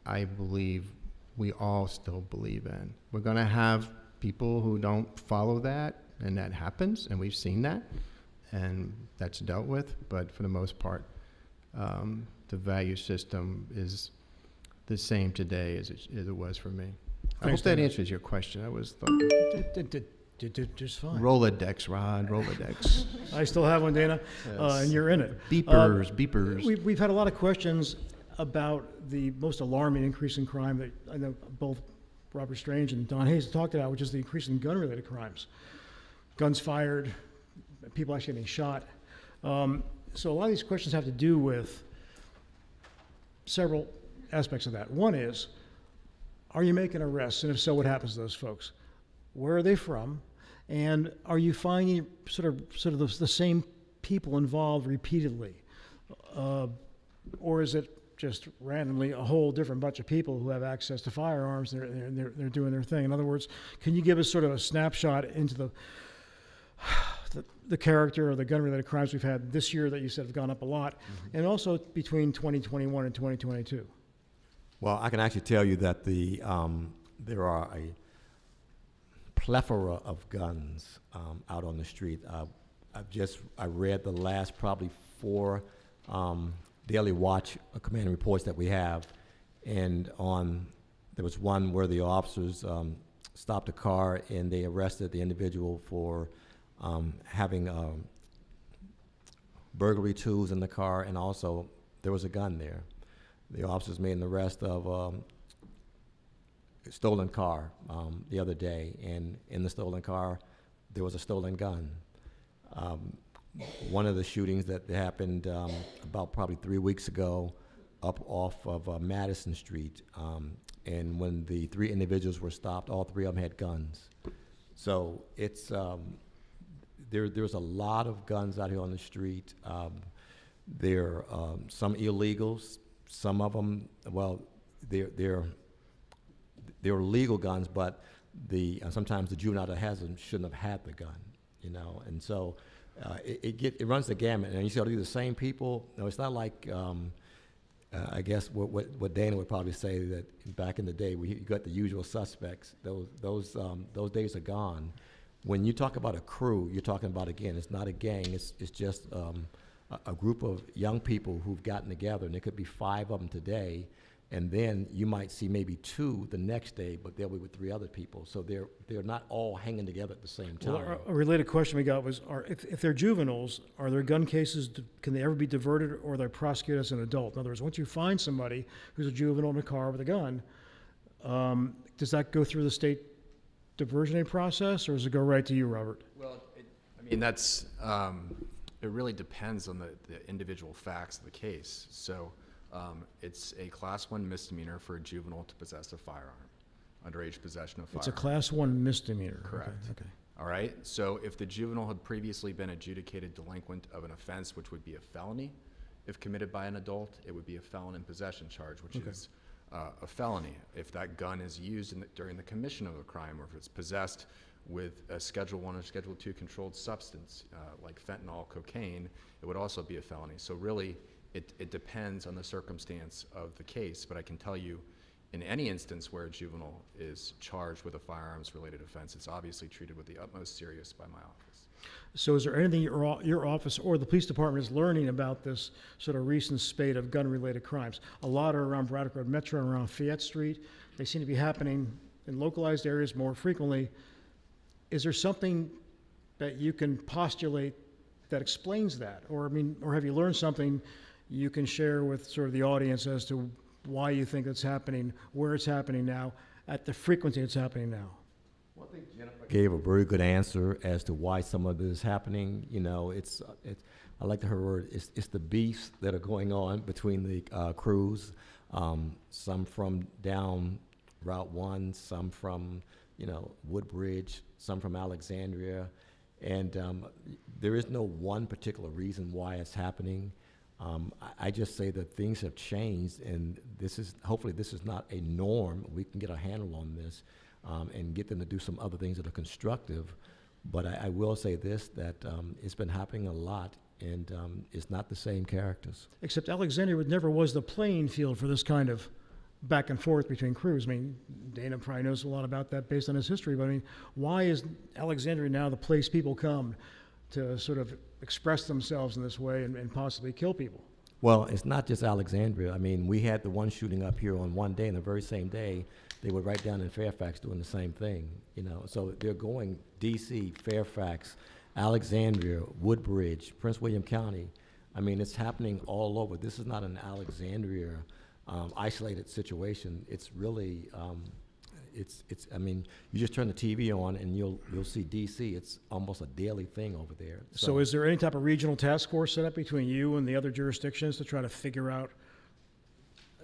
Speaker 6: I believe we all still believe in. We're going to have people who don't follow that, and that happens, and we've seen that, and that's dealt with. But for the most part, the value system is the same today as it was for me. I hope that answers your question. I was
Speaker 1: Did just fine.
Speaker 6: Rolodex, Rod, Rolodex.
Speaker 1: I still have one, Dana, and you're in it.
Speaker 6: Beepers.
Speaker 1: We've had a lot of questions about the most alarming increase in crime that I know both Robert Strange and Don Hayes talked about, which is the increase in gun-related crimes. Guns fired, people actually getting shot. So a lot of these questions have to do with several aspects of that. One is, are you making arrests? And if so, what happens to those folks? Where are they from? And are you finding sort of the same people involved repeatedly? Or is it just randomly a whole different bunch of people who have access to firearms and they're doing their thing? In other words, can you give us sort of a snapshot into the character of the gun-related crimes we've had this year that you said have gone up a lot, and also between 2021 and 2022?
Speaker 4: Well, I can actually tell you that there are a plethora of guns out on the street. I read the last probably 4 daily watch command reports that we have, and there was one where the officers stopped a car and they arrested the individual for having burglary tools in the car, and also there was a gun there. The officers made an arrest of a stolen car the other day, and in the stolen car there was a stolen gun. One of the shootings that happened about probably 3 weeks ago up off of Madison Street, and when the 3 individuals were stopped, all 3 of them had guns. So it's there's a lot of guns out here on the street. There are some illegals. Some of them, well, they're legal guns, but sometimes the juvenile that has them shouldn't have had the gun, and so it runs the gamut. And you see all these the same people. No, it's not like I guess what Dana would probably say, that back in the day you got the usual suspects. Those days are gone. When you talk about a crew, you're talking about, again, it's not a gang. It's just a group of young people who've gotten together, and there could be 5 of them today, and then you might see maybe 2 the next day, but they'll be with 3 other people. So they're not all hanging together at the same time.
Speaker 1: Well, a related question we got was, if they're juveniles, are their gun cases, can they ever be diverted, or are they prosecuted as an adult? In other words, once you find somebody who's a juvenile in a car with a gun, does that go through the state diversionary process, or does it go right to you, Robert?
Speaker 3: Well, that's it really depends on the individual facts of the case. So it's a Class 1 misdemeanor for a juvenile to possess a firearm, underage possession of firearm.
Speaker 1: It's a Class 1 misdemeanor.
Speaker 3: Correct.
Speaker 1: Okay.
Speaker 3: All right. So if the juvenile had previously been adjudicated delinquent of an offense, which would be a felony, if committed by an adult, it would be a felon in possession charge, which is a felony. If that gun is used during the commission of a crime, or if it's possessed with a Schedule 1 or Schedule 2 controlled substance, like fentanyl, cocaine, it would also be a felony. So really, it depends on the circumstance of the case, but I can tell you, in any instance where a juvenile is charged with a firearms-related offense, it's obviously treated with the utmost serious by my office.
Speaker 1: So is there anything your office or the police department is learning about this sort of recent spate of gun-related crimes? A lot are around Braddock Road Metro and around Fayette Street. They seem to be happening in localized areas more frequently. Is there something that you can postulate that explains that? Or, I mean, or have you learned something you can share with sort of the audience as to why you think it's happening, where it's happening now, at the frequency it's happening now?
Speaker 4: Well, I think Jennifer gave a very good answer as to why some of this is happening. You know, it's I like her word, it's the beefs that are going on between the crews, some from down Route 1, some from, you know, Woodbridge, some from Alexandria, and there is no one particular reason why it's happening. I just say that things have changed, and hopefully this is not a norm. We can get a handle on this and get them to do some other things that are constructive. But I will say this, that it's been happening a lot, and it's not the same characters.
Speaker 1: Except Alexandria never was the playing field for this kind of back and forth between crews. I mean, Dana probably knows a lot about that based on his history, but I mean, why is Alexandria now the place people come to sort of express themselves in this way and possibly kill people?
Speaker 4: Well, it's not just Alexandria. I mean, we had the one shooting up here on one day, and the very same day, they were right down in Fairfax doing the same thing, you know. So they're going DC, Fairfax, Alexandria, Woodbridge, Prince William County. I mean, it's happening all over. This is not an Alexandria isolated situation. It's really, I mean, you just turn the TV on and you'll see DC. It's almost a daily thing over there.
Speaker 1: So is there any type of regional task force set up between you and the other jurisdictions to try to figure out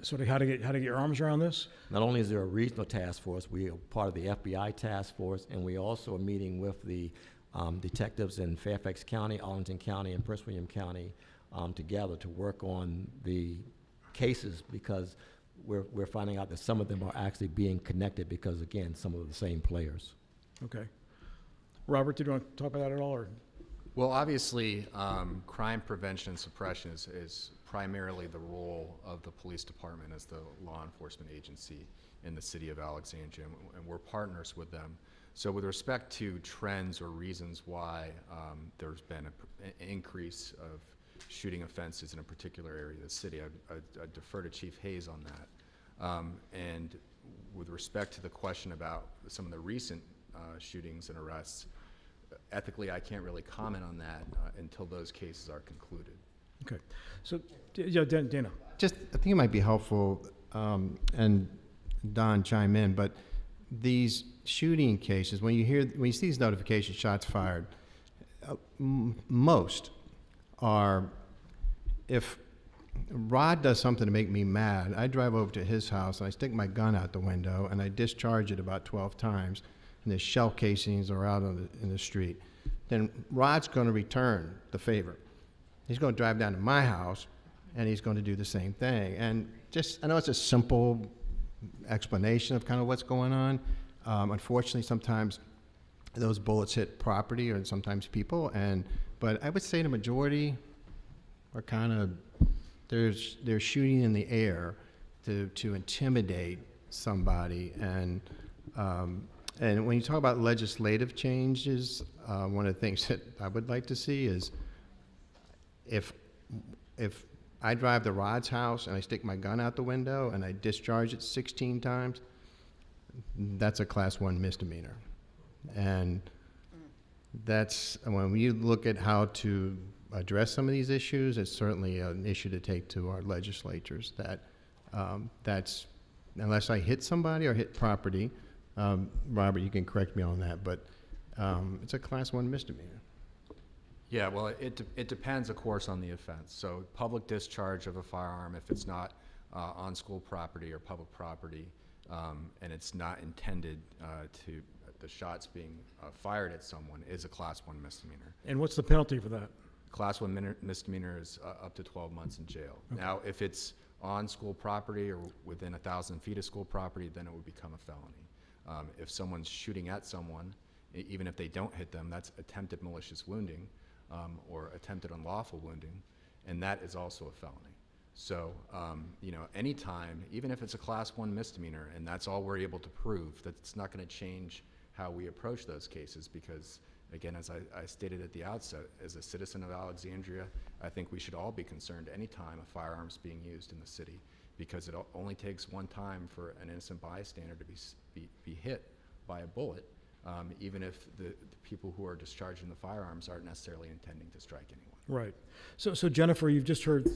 Speaker 1: sort of how to get your arms around this?
Speaker 4: Not only is there a regional task force, we are part of the FBI task force, and we also are meeting with the detectives in Fairfax County, Arlington County, and Prince William County together to work on the cases, because we're finding out that some of them are actually being connected because, again, some of the same players.
Speaker 1: Okay. Robert, did you want to talk about that at all? Or?
Speaker 3: Well, obviously, crime prevention and suppression is primarily the role of the police department as the law enforcement agency in the city of Alexandria, and we're partners with them. So with respect to trends or reasons why there's been an increase of shooting offenses in a particular area of the city, I'd defer to Chief Hayes on that. And with respect to the question about some of the recent shootings and arrests, ethically, I can't really comment on that until those cases are concluded.
Speaker 1: Okay. So, yeah, Dana.
Speaker 6: Just, I think it might be helpful, and Don chime in, but these shooting cases, when you see these notifications, shots fired, most are, if Rod does something to make me mad, I drive over to his house and I stick my gun out the window and I discharge it about 12 times, and the shell casings are out in the street. Then Rod's going to return the favor. He's going to drive down to my house and he's going to do the same thing. And just, I know it's a simple explanation of kind of what's going on. Unfortunately, sometimes those bullets hit property or sometimes people, but I would say the majority are kind of, they're shooting in the air to intimidate somebody. And when you talk about legislative changes, one of the things that I would like to see is if I drive to Rod's house and I stick my gun out the window and I discharge it 16 times, that's a Class 1 misdemeanor. And that's, when you look at how to address some of these issues, it's certainly an issue to take to our legislatures, that's, unless I hit somebody or hit property, Robert, you can correct me on that, but it's a Class 1 misdemeanor.
Speaker 3: Yeah, well, it depends, of course, on the offense. So public discharge of a firearm, if it's not on school property or public property, and it's not intended to, the shots being fired at someone, is a Class 1 misdemeanor.
Speaker 1: And what's the penalty for that?
Speaker 3: Class 1 misdemeanor is up to 12 months in jail. Okay. Now, if it's on school property or within 1,000 feet of school property, then it would become a felony. If someone's shooting at someone, even if they don't hit them, that's attempted malicious wounding or attempted unlawful wounding, and that is also a felony. So, anytime, even if it's a class 1 misdemeanor, and that's all we're able to prove, that's not going to change how we approach those cases because, again, as I stated at the outset, as a citizen of Alexandria, I think we should all be concerned anytime a firearm's being used in the city because it only takes one time for an innocent bystander to be hit by a bullet, even if the people who are discharging the firearms aren't necessarily intending to strike anyone.
Speaker 1: Right. So Jennifer, you've just heard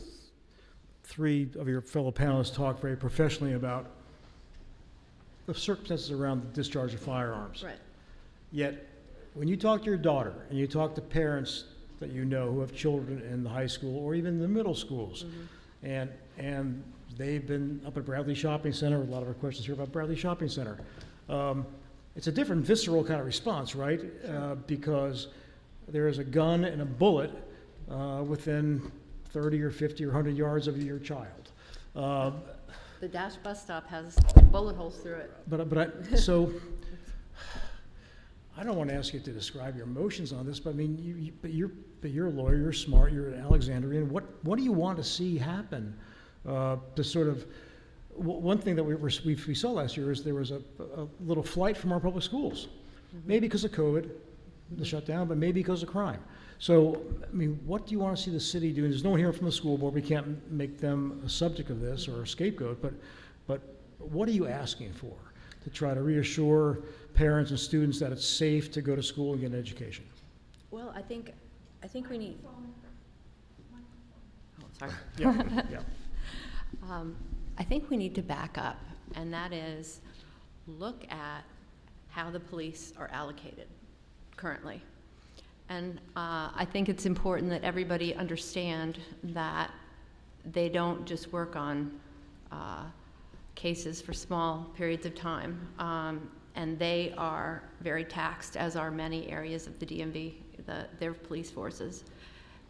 Speaker 1: 3 of your fellow panelists talk very professionally about the circumstances around the discharge of firearms.
Speaker 5: Right.
Speaker 1: Yet, when you talk to your daughter and you talk to parents that you know who have children in the high school or even the middle schools, and they've been up at Bradley Shopping Center, a lot of our questions here about Bradley Shopping Center. It's a different visceral kind of response, right? Because there is a gun and a bullet within 30 or 50 or 100 yards of your child.
Speaker 5: The Dash bus stop has bullet holes through it.
Speaker 1: So I don't want to ask you to describe your emotions on this, but I mean, you're a lawyer, you're smart, you're an Alexandrian. What do you want to see happen to sort of? One thing that we saw last year is there was a little flight from our public schools, maybe because of COVID, the shutdown, but maybe because of crime. So, I mean, what do you want to see the city doing? There's no one here from the school board. We can't make them a subject of this or a scapegoat, but what are you asking for to try to reassure parents and students that it's safe to go to school and get an education?
Speaker 5: Well, I think we need. Oh, sorry.
Speaker 1: Yeah.
Speaker 5: I think we need to back up, and that is look at how the police are allocated currently. And I think it's important that everybody understand that they don't just work on cases for small periods of time, and they are very taxed, as are many areas of the DMV, their police forces,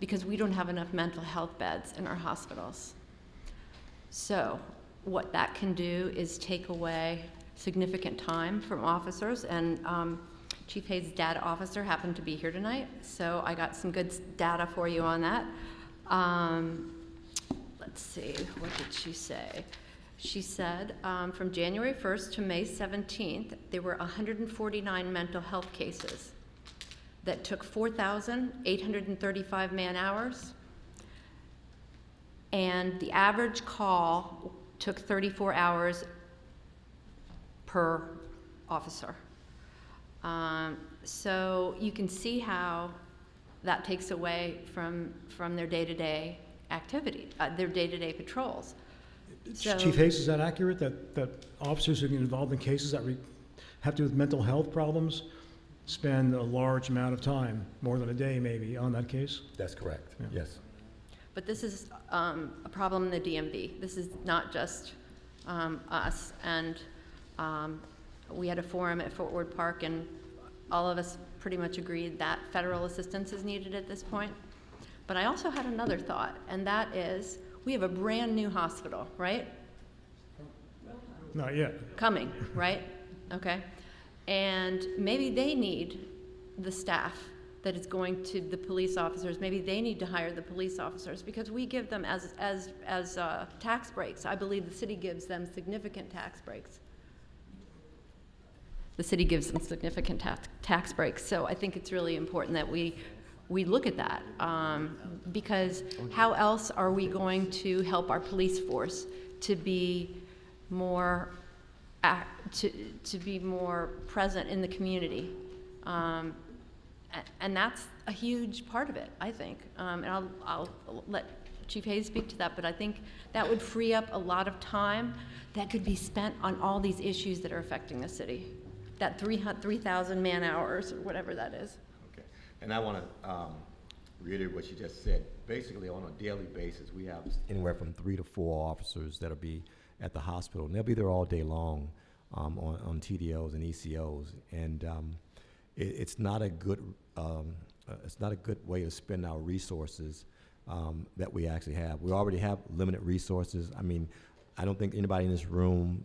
Speaker 5: because we don't have enough mental health beds in our hospitals. So what that can do is take away significant time from officers, and Chief Hayes' data officer happened to be here tonight, so I got some good data for you on that. Let's see, what did she say? She said from January 1st to May 17th, there were 149 mental health cases that took 4,835 man-hours, and the average call took 34 hours per officer. So you can see how that takes away from their day-to-day activity, their day-to-day patrols. So,
Speaker 1: Chief Hayes, is that accurate, that officers who get involved in cases that have to do with mental health problems spend a large amount of time, more than a day maybe, on that case?
Speaker 4: That's correct,
Speaker 1: Yeah.
Speaker 4: yes.
Speaker 5: but this is a problem in the DMV. This is not just us. And we had a forum at Fort Ward Park, and all of us pretty much agreed that federal assistance is needed at this point. But I also had another thought, and that is, we have a brand new hospital, right?
Speaker 1: Not yet.
Speaker 5: Coming, right? Okay. And maybe they need the staff that is going to the police officers. Maybe they need to hire the police officers, because we give them as tax breaks. I believe the city gives them significant tax breaks. The city gives them significant tax breaks. So I think it's really important that we look at that, because how else are we going to help our police force to be more to be more present in the community? And that's a huge part of it, I think. And I'll let Chief Hayes speak to that, but I think that would free up a lot of time that could be spent on all these issues that are affecting the city. That 3,000 man-hours, or whatever that is.
Speaker 4: Okay, and I want to reiterate what you just said. Basically, on a daily basis, we have anywhere from 3 to 4 officers that'll be at the hospital, and they'll be there all day long on TDOs and ECOs, and it's not a good way to spend our resources that we actually have. We already have limited resources. I mean, I don't think anybody in this room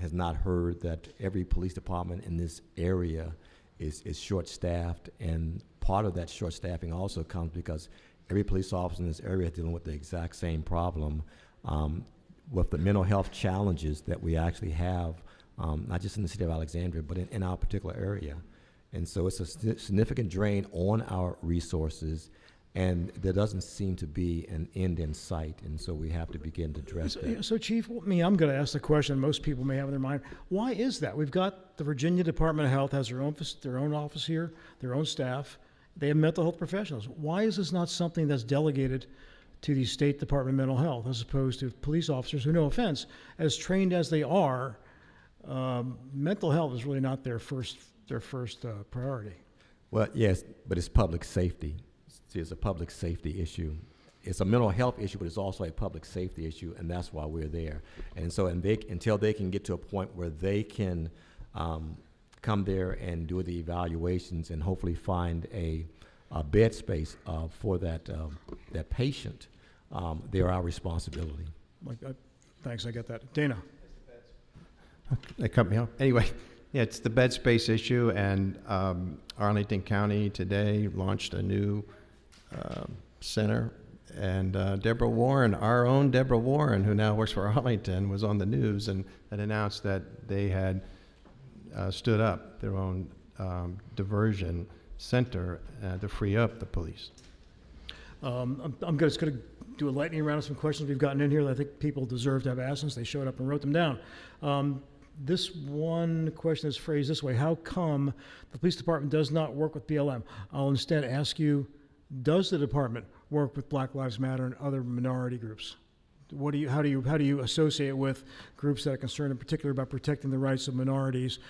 Speaker 4: has not heard that every police department in this area is short-staffed, and part of that short-staffing also comes because every police officer in this area is dealing with the exact same problem with the mental health challenges that we actually have, not just in the city of Alexandria, but in our particular area. And so it's a significant drain on our resources, and there doesn't seem to be an end in sight, and so we have to begin to address that.
Speaker 1: So Chief, I'm going to ask the question most people may have in their mind. Why is that? We've got the Virginia Department of Health has their own office here, their own staff. They have mental health professionals. Why is this not something that's delegated to the State Department of Mental Health as opposed to police officers who, no offense, as trained as they are, mental health is really not their first priority?
Speaker 4: Well, yes, but it's public safety. See, it's a public safety issue. It's a mental health issue, but it's also a public safety issue, and that's why we're there. And so until they can get to a point where they can come there and do the evaluations and hopefully find a bed space for that patient, they're our responsibility.
Speaker 1: Thanks, I get that. Dana.
Speaker 6: They cut me off. Anyway, yeah, it's the bed space issue, and Arlington County today launched a new center, and Deborah Warren, our own Deborah Warren, who now works for Arlington, was on the news and announced that they had stood up their own diversion center to free up the police.
Speaker 1: I'm just going to do a lightning round of some questions we've gotten in here that I think people deserve to have asked since they showed up and wrote them down. This one question is phrased this way: how come the police department does not work with BLM? I'll instead ask you, does the department work with Black Lives Matter and other minority groups? How do you associate with groups that are concerned in particular about protecting the rights of minorities,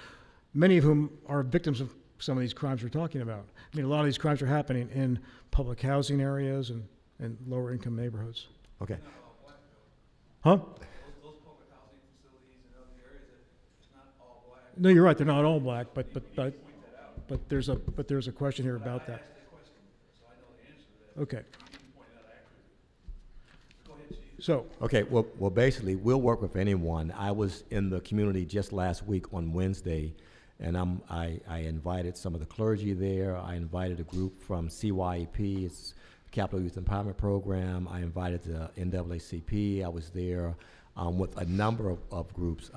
Speaker 1: many of whom are victims of some of these crimes we're talking about? I mean, a lot of these crimes are happening in public housing areas and lower income neighborhoods.
Speaker 4: Okay.
Speaker 1: Huh?
Speaker 7: Those public housing facilities in other areas, it's not all black.
Speaker 1: No, you're right. They're not all black, but there's a question here about that.
Speaker 7: I asked that question, so I know the answer to that.
Speaker 1: Okay.
Speaker 7: You pointed out accurately. Go ahead, Chief.
Speaker 1: So,
Speaker 4: Okay, well, basically, we'll work with anyone. I was in the community just last week on Wednesday, and I invited some of the clergy there. I invited a group from CYEP, it's Capital Youth Empowerment Program. I invited the NAACP. I was there with a number of groups.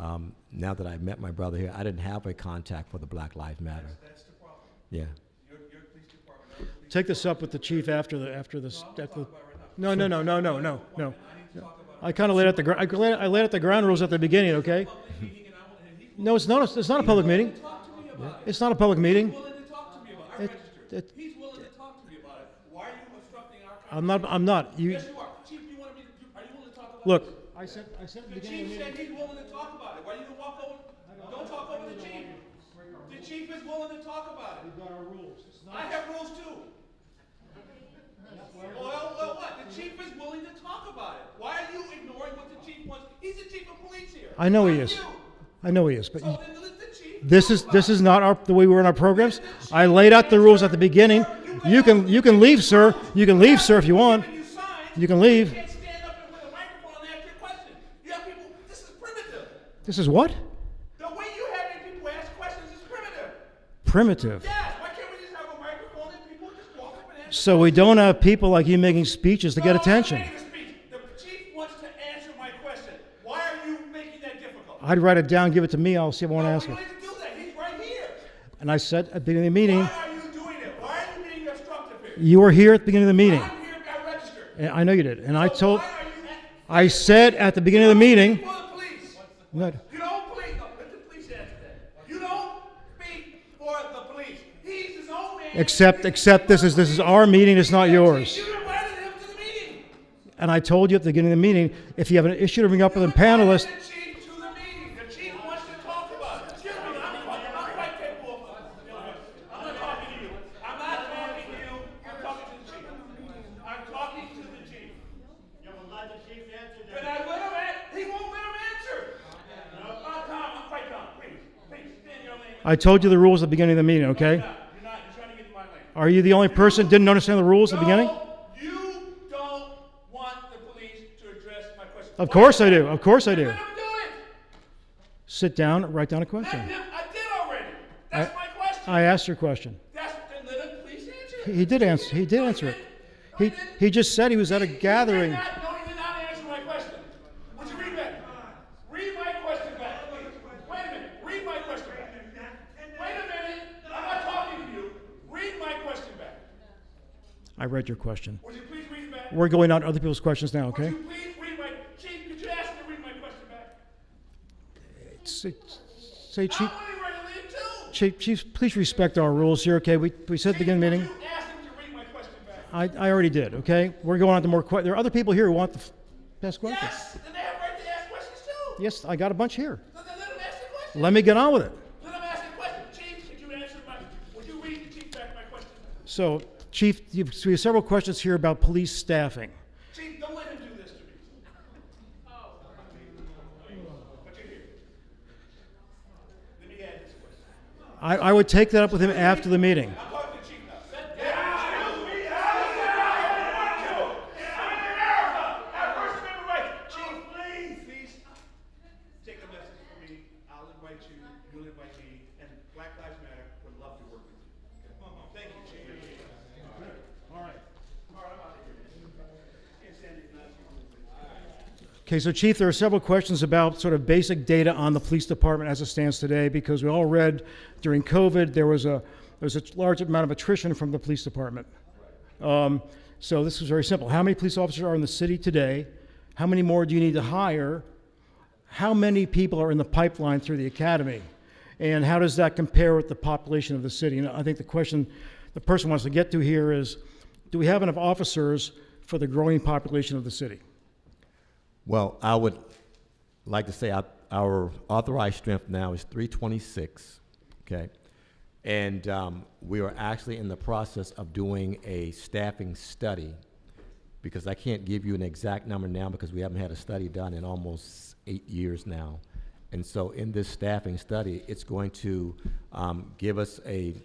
Speaker 4: Now that I met my brother here, I didn't have a contact for the Black Lives Matter.
Speaker 7: That's the problem.
Speaker 4: Yeah.
Speaker 7: Your police department, other police
Speaker 1: take this up with the chief after the. No.
Speaker 7: I need to talk about
Speaker 1: I kind of laid out I laid out the ground rules at the beginning. Okay.
Speaker 7: public meeting, and he's
Speaker 1: No, it's not. It's not a public meeting.
Speaker 7: willing to talk to me about it.
Speaker 1: It's not a public meeting.
Speaker 7: He's willing to talk to me about it. I registered. He's willing to talk to me about it. Why are you obstructing our conversation?
Speaker 1: I'm not. You
Speaker 7: Yes, you are. Chief, you wanted me to, are you willing to talk about
Speaker 1: look.
Speaker 7: this?
Speaker 1: I said at the
Speaker 7: The
Speaker 1: beginning of
Speaker 7: chief
Speaker 1: the
Speaker 7: said
Speaker 1: meeting.
Speaker 7: he's willing to talk about it. Why are you gonna walk over? Don't talk over the chief. The chief is willing to talk about it.
Speaker 1: We've got our rules. It's
Speaker 7: I have rules too. Well, what? The chief is willing to talk about it. Why are you ignoring what the chief wants? He's the chief of police here.
Speaker 1: I know he
Speaker 7: Not
Speaker 1: is.
Speaker 7: you.
Speaker 1: I know he is, but
Speaker 7: So then let the chief
Speaker 1: this
Speaker 7: talk
Speaker 1: is
Speaker 7: about
Speaker 1: not the way we run our programs. I laid out the rules at the beginning. You can leave, sir. You can leave, sir, if you
Speaker 7: it.
Speaker 1: want.
Speaker 7: When you sign,
Speaker 1: You can leave.
Speaker 7: You can't stand up and with a microphone and ask your question. You have people. This is primitive.
Speaker 1: This is what?
Speaker 7: The way you having people ask questions is primitive.
Speaker 1: Primitive.
Speaker 7: Yes. Why can't we just have a microphone and people just walk up and answer?
Speaker 1: So we don't have people like you making speeches to get
Speaker 7: No, I'm
Speaker 1: attention.
Speaker 7: not making a speech. The chief wants to answer my question. Why are you making that difficult?
Speaker 1: I'd write it down, give it to me. I'll see if I want to
Speaker 7: No,
Speaker 1: ask
Speaker 7: we
Speaker 1: it.
Speaker 7: don't need to do that. He's right here.
Speaker 1: And I said at the beginning of the meeting,
Speaker 7: Why are you doing it? Why are you being obstructive here?
Speaker 1: you were here at the beginning of the meeting.
Speaker 7: I'm here. I registered.
Speaker 1: And I know you did. And I
Speaker 7: So
Speaker 1: told,
Speaker 7: why are you
Speaker 1: I said at the beginning of the meeting,
Speaker 7: for the police?
Speaker 1: no,
Speaker 7: You don't police. No, let the police answer that. You don't speak for the police. He's his own man.
Speaker 1: except this is our meeting. It's not yours.
Speaker 7: You invited him to the meeting.
Speaker 1: And I told you at the beginning of the meeting, if you have an issue to bring up with a panelist,
Speaker 7: The chief to the meeting. The chief wants to talk about it. Excuse me. I'm quite capable of dealing with it. I'm not talking to you. I'm not talking to you. I'm talking to the chief. I'm talking to the chief.
Speaker 8: You will let the chief answer
Speaker 7: Can
Speaker 8: that.
Speaker 7: I let him answer? He won't let him answer. I'm quite calm. Please. Please. Stand your lane.
Speaker 1: I told you the rules at the beginning of the meeting, okay?
Speaker 7: You're not. You're trying to get in my lane.
Speaker 1: Are you the only person that didn't understand the rules at the beginning?
Speaker 7: No, you
Speaker 1: Of course I do. Of course I do.
Speaker 7: Let him do it.
Speaker 1: Sit down, write down a question.
Speaker 7: I did already. That's my question.
Speaker 1: I asked your question.
Speaker 7: Then let him please answer it.
Speaker 1: He did answer. He did answer it. He just said he was at a gathering.
Speaker 7: No, he did not answer my question. Would you read that? Read my question back, please. Wait a minute. Read my question back. Wait a minute. I'm not talking to you. Read my question back.
Speaker 1: I read your question.
Speaker 7: Would you please read it back?
Speaker 1: We're going on to other people's questions now, okay?
Speaker 7: Would you please read my... Chief, could you ask him to read my question back?
Speaker 1: Say, Chief,
Speaker 7: I'm only ready to leave too.
Speaker 1: Chief, please respect our rules here, okay? We said at the beginning of the meeting.
Speaker 7: Would you ask him to read my question back?
Speaker 1: I already did, okay? We're going on to more questions. There are other people here who want to ask questions.
Speaker 7: Yes, and they have right to ask questions too.
Speaker 1: Yes, I got a bunch here.
Speaker 7: So then let him ask the question.
Speaker 1: Let me get on with it.
Speaker 7: Let him ask the question. Chief, could you answer my... Would you read the chief back my question?
Speaker 1: So, Chief, we have several questions here about police staffing.
Speaker 7: Chief, don't let him do this to me. But you're here. Let me add this question.
Speaker 1: I would take that up with him after the meeting.
Speaker 7: I'm talking to the chief now. Excuse me. I'm America. Our First Amendment right. Chief, please take a message from me. I'll invite you. You'll invite me. And Black Lives Matter would love to work with you. Thank you, Chief.
Speaker 1: All right.
Speaker 7: All right, I'm out of here. Can't stand it.
Speaker 1: Okay, so Chief, there are several questions about sort of basic data on the police department as it stands today, because we all read during COVID there was a large amount of attrition from the police department. So this is very simple. How many police officers are in the city today? How many more do you need to hire? How many people are in the pipeline through the academy? And how does that compare with the population of the city? And I think the question the person wants to get to here is, do we have enough officers for the growing population of the city?
Speaker 4: Well, I would like to say our authorized strength now is 326, okay? And we are actually in the process of doing a staffing study, because I can't give you an exact number now because we haven't had a study done in almost 8 years now. And so in this staffing study, it's going to give us an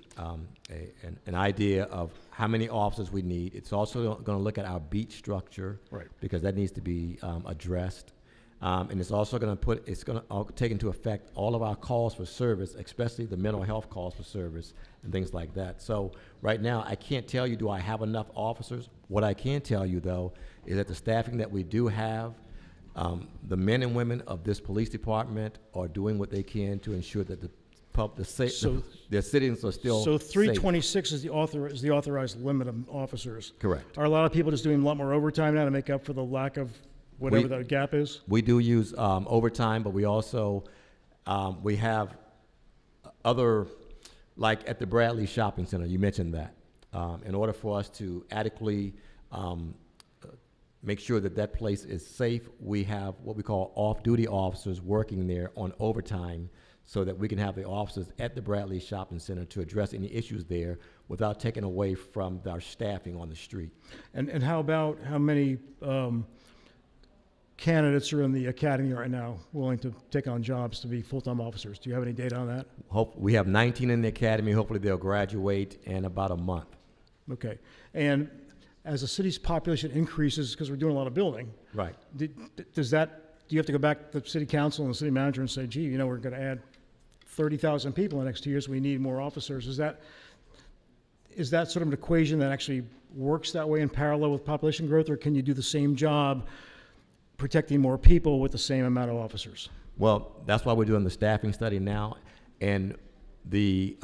Speaker 4: idea of how many officers we need. It's also going to look at our beat structure,
Speaker 1: Right.
Speaker 4: because that needs to be addressed. And it's also going to take into effect all of our calls for service, especially the mental health calls for service and things like that. So right now, I can't tell you, do I have enough officers? What I can tell you, though, is that the staffing that we do have, the men and women of this police department are doing what they can to ensure that their citizens are still
Speaker 1: So
Speaker 4: safe.
Speaker 1: 326 is the authorized limit of officers.
Speaker 4: Correct.
Speaker 1: Are a lot of people just doing a lot more overtime now to make up for the lack of whatever the gap is?
Speaker 4: We do use overtime, but we also we have other, like at the Bradley Shopping Center, you mentioned that. In order for us to adequately make sure that that place is safe, we have what we call off-duty officers working there on overtime, so that we can have the officers at the Bradley Shopping Center to address any issues there without taking away from our staffing on the street.
Speaker 1: And how about how many candidates are in the academy right now willing to take on jobs to be full-time officers? Do you have any data on that?
Speaker 4: We have 19 in the academy. Hopefully they'll graduate in about a month.
Speaker 1: Okay. And as the city's population increases, because we're doing a lot of building,
Speaker 4: Right.
Speaker 1: do you have to go back to the city council and the city manager and say, gee, you know, we're going to add 30,000 people in the next 2 years, we need more officers? Is that sort of an equation that actually works that way in parallel with population growth, or can you do the same job protecting more people with the same amount of officers?
Speaker 4: Well, that's why we're doing the staffing study now, and the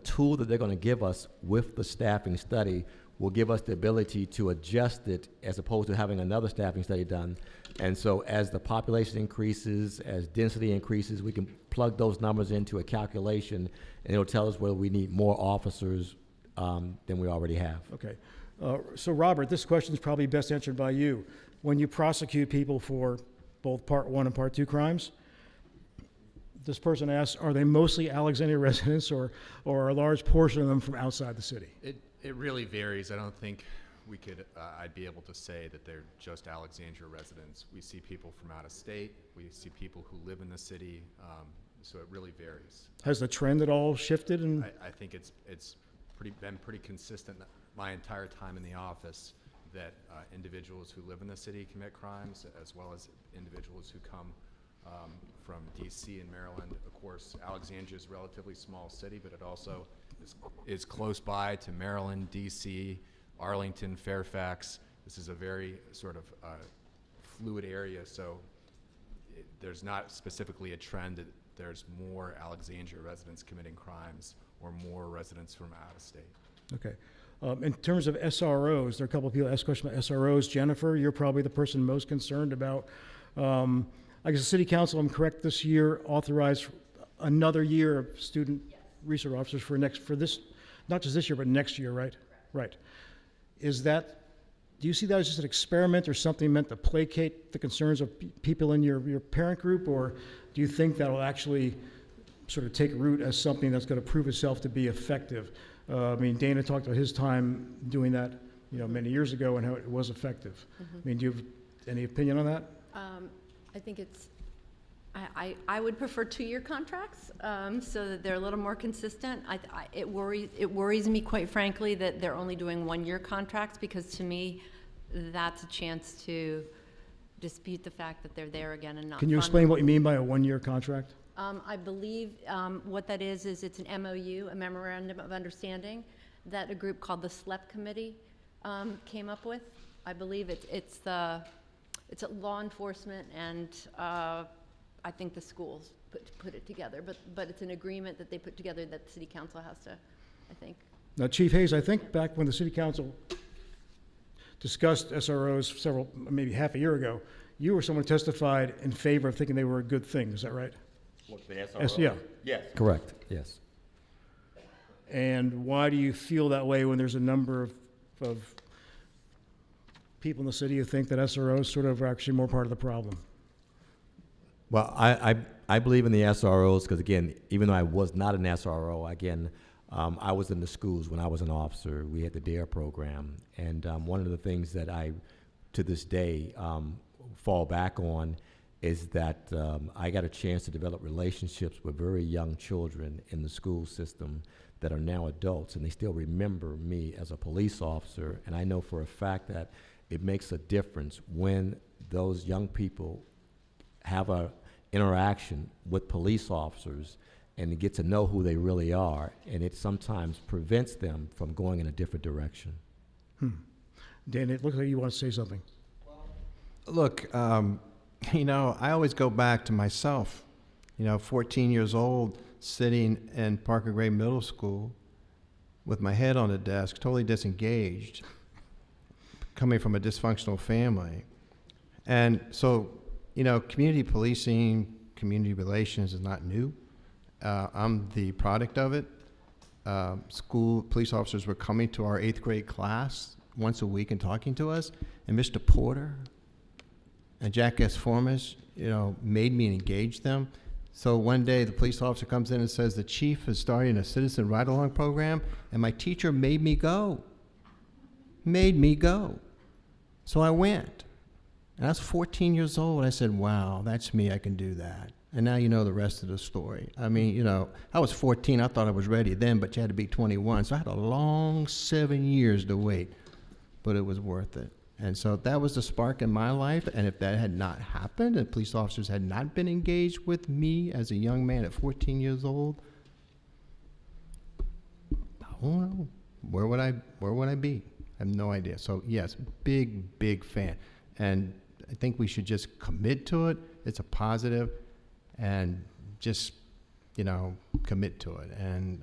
Speaker 4: tool that they're going to give us with the staffing study will give us the ability to adjust it as opposed to having another staffing study done. And so as the population increases, as density increases, we can plug those numbers into a calculation, and it'll tell us whether we need more officers than we already have.
Speaker 1: Okay. So Robert, this question is probably best answered by you. When you prosecute people for both Part 1 and Part 2 crimes, this person asks, are they mostly Alexandria residents, or a large portion of them from outside the city?
Speaker 3: It really varies. I don't think I'd be able to say that they're just Alexandria residents. We see people from out of state. We see people who live in the city. So it really varies.
Speaker 1: Has the trend at all shifted?
Speaker 3: I think it's been pretty consistent my entire time in the office. that individuals who live in the city commit crimes, as well as individuals who come from DC and Maryland. Of course, Alexandria is a relatively small city, but it also is close by to Maryland, DC, Arlington, Fairfax. This is a very sort of fluid area, so there's not specifically a trend that there's more Alexandria residents committing crimes or more residents from out of state.
Speaker 1: Okay. In terms of SROs, there are a couple of people asked questions about SROs. Jennifer, you're probably the person most concerned about. I guess the City Council, I'm correct, this year authorized another year of student resource officers for this, not just this year, but next year, right? Right. Is that, do you see that as just an experiment or something meant to placate the concerns of people in your parent group, or do you think that'll actually sort of take root as something that's going to prove itself to be effective? I mean, Dana talked about his time doing that, many years ago and how it was effective. I mean, do you have any opinion on that?
Speaker 5: I think I would prefer 2-year contracts so that they're a little more consistent. It worries me, quite frankly, that they're only doing 1-year contracts, because to me, that's a chance to dispute the fact that they're there again and not.
Speaker 1: Can you explain what you mean by a 1-year contract?
Speaker 5: I believe what that is it's an MOU, a Memorandum of Understanding, that a group called the SLEP Committee came up with. I believe it's a law enforcement and I think the schools put it together, but it's an agreement that they put together that the City Council has to, I think.
Speaker 1: Now, Chief Hayes, I think back when the City Council discussed SROs maybe half a year ago, you were someone who testified in favor of thinking they were a good thing. Is that right?
Speaker 4: What, the SRO?
Speaker 1: Yeah.
Speaker 4: Yes. Correct, yes.
Speaker 1: And why do you feel that way when there's a number of people in the city who think that SROs sort of are actually more part of the problem?
Speaker 4: Well, I believe in the SROs because, again, even though I was not an SRO, again, I was in the schools when I was an officer. We had the DARE program. And one of the things that I, to this day, fall back on is that I got a chance to develop relationships with very young children in the school system that are now adults, and they still remember me as a police officer. And I know for a fact that it makes a difference when those young people have a interaction with police officers and get to know who they really are, and it sometimes prevents them from going in a different direction.
Speaker 1: Dan, it looks like you want to say something.
Speaker 6: Look, I always go back to myself, 14 years old, sitting in Parker Gray Middle School with my head on the desk, totally disengaged, coming from a dysfunctional family. And so, community policing, community relations is not new. I'm the product of it. School police officers were coming to our 8th grade class once a week and talking to us, and Mr. Porter and Jack S. Formas, made me engage them. So one day the police officer comes in and says the chief is starting a citizen ride-along program, and my teacher made me go. So I went. And I was 14 years old. I said, wow, that's me, I can do that. And now you know the rest of the story. I mean, I was 14, I thought I was ready then, but you had to be 21. So I had a long 7 years to wait, but it was worth it. And so that was the spark in my life. And if that had not happened, and police officers had not been engaged with me as a young man at 14 years old, I don't know. Where would I be? I have no idea. So yes, big fan. And I think we should just commit to it. It's a positive, and just, commit to it. And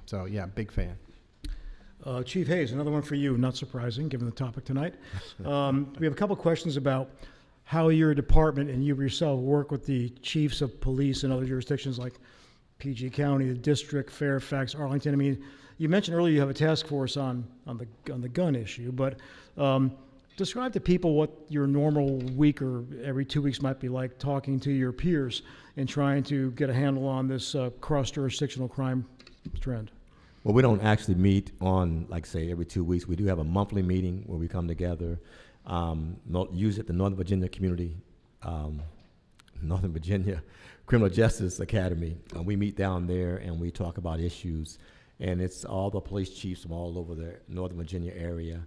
Speaker 6: so yeah, big fan.
Speaker 1: Chief Hayes, another one for you, not surprising given the topic tonight. We have a couple questions about how your department and you yourself work with the chiefs of police in other jurisdictions like PG County, the district, Fairfax, Arlington. I mean, you mentioned earlier you have a task force on the gun issue, but describe to people what your normal week or every 2 weeks might be like talking to your peers and trying to get a handle on this cross-jurisdictional crime trend.
Speaker 4: Well, we don't actually meet on, say, every 2 weeks. We do have a monthly meeting where we come together, usually at the Northern Virginia Criminal Justice Academy. We meet down there and we talk about issues. And it's all the police chiefs from all over the Northern Virginia area.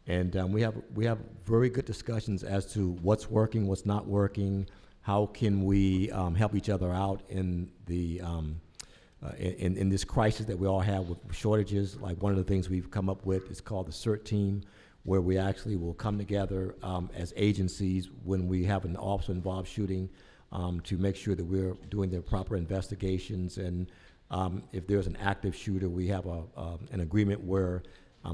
Speaker 4: And we have very good discussions as to what's working, what's not working, how can we help each other out in the in this crisis that we all have with shortages. Like one of the things we've come up with is called the CERT team, where we actually will come together as agencies when we have an officer-involved shooting to make sure that we're doing the proper investigations. And if there's an active shooter, we have an agreement where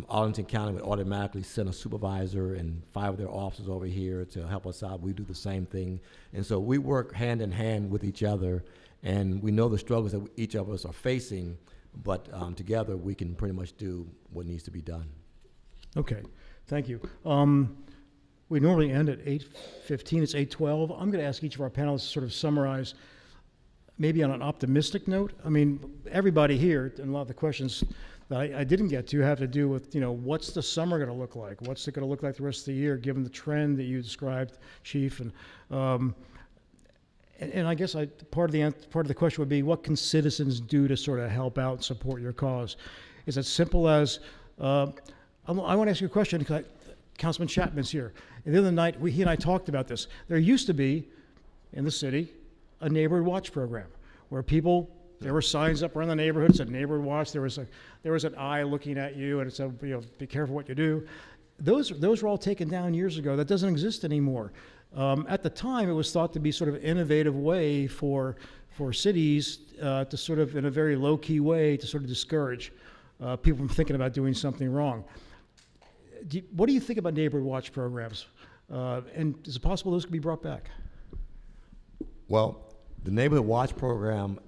Speaker 4: Arlington County would automatically send a supervisor and 5 of their officers over here to help us out. We do the same thing. And so we work hand in hand with each other, and we know the struggles that each of us are facing, but together we can pretty much do what needs to be done.
Speaker 1: Okay, thank you. We normally end at 8:15, it's 8:12. I'm going to ask each of our panelists to sort of summarize, maybe on an optimistic note. I mean, everybody here, and a lot of the questions that I didn't get to have to do with, what's the summer going to look like? What's it going to look like the rest of the year, given the trend that you described, Chief? And I guess part of the question would be, what can citizens do to sort of help out and support your cause? Is it simple as, I want to ask you a question, because Councilman Chapman's here. And the other night, he and I talked about this. There used to be, in the city, a neighborhood watch program where there were signs up around the neighborhood that said neighborhood watch. There was an eye looking at you, and it said, be careful what you do. Those were all taken down years ago. That doesn't exist anymore. At the time, it was thought to be sort of an innovative way for cities to sort of, in a very low-key way, to sort of discourage people from thinking about doing something wrong. What do you think about neighborhood watch programs? And is it possible those could be brought back?
Speaker 4: Well, the neighborhood watch program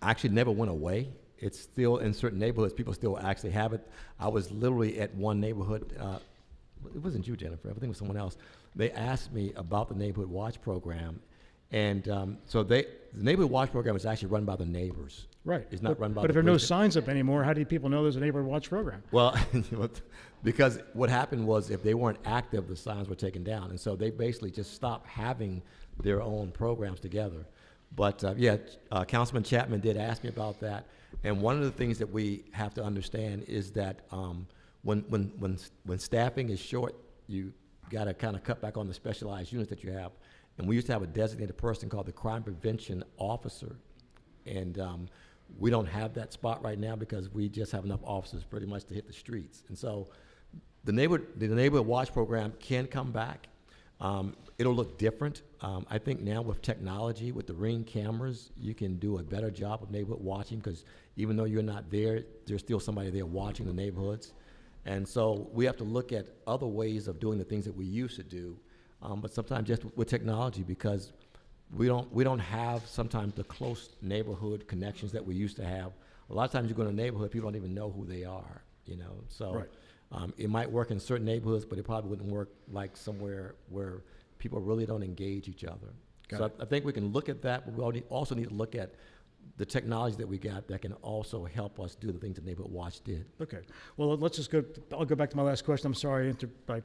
Speaker 4: actually never went away. It's still in certain neighborhoods. People still actually have it. I was literally at one neighborhood. It wasn't you, Jennifer. I think it was someone else. They asked me about the neighborhood watch program, and so the neighborhood watch program is actually run by the neighbors.
Speaker 1: Right.
Speaker 4: It's not run by.
Speaker 1: But
Speaker 4: the
Speaker 1: if there are no
Speaker 4: police.
Speaker 1: signs up anymore, how do people know there's a neighborhood watch program?
Speaker 4: Well, because what happened was if they weren't active, the signs were taken down, and so they basically just stopped having their own programs together. But Councilman Chapman did ask me about that, and one of the things that we have to understand is that when staffing is short, you got to kind of cut back on the specialized units that you have. And we used to have a designated person called the crime prevention officer, and we don't have that spot right now because we just have enough officers pretty much to hit the streets. And so the neighborhood watch program can come back. It'll look different. I think now with technology, with the Ring cameras, you can do a better job of neighborhood watching, because even though you're not there, there's still somebody there watching the neighborhoods. And so we have to look at other ways of doing the things that we used to do, but sometimes just with technology, because we don't have sometimes the close neighborhood connections that we used to have. A lot of times you go to a neighborhood, people don't even know who they are, So
Speaker 1: Right.
Speaker 4: It might work in certain neighborhoods, but it probably wouldn't work like somewhere where people really don't engage each other. So I think we can look at that, but we also need to look at the technology that we got that can also help us do the things that Neighborhood Watch did.
Speaker 1: Okay. Well, let's just go. I'll go back to my last question. I'm sorry I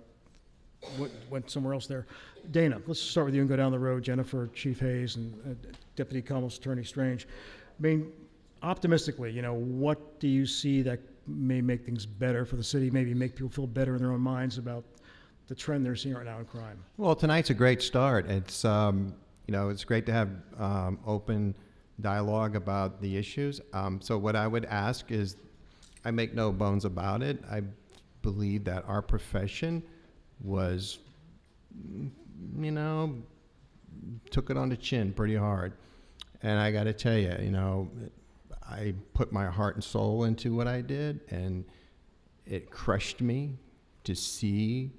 Speaker 1: went somewhere else there. Dana, let's start with you and go down the road. Jennifer, Chief Hayes, and Deputy Commonwealth Attorney Strange. I mean, optimistically, what do you see that may make things better for the city, maybe make people feel better in their own minds about the trend they're seeing right now in crime?
Speaker 6: Well, tonight's a great start. It's it's great to have open dialogue about the issues. So what I would ask is, I make no bones about it, I believe that our profession was, took it on the chin pretty hard. And I got to tell you, I put my heart and soul into what I did, and it crushed me to see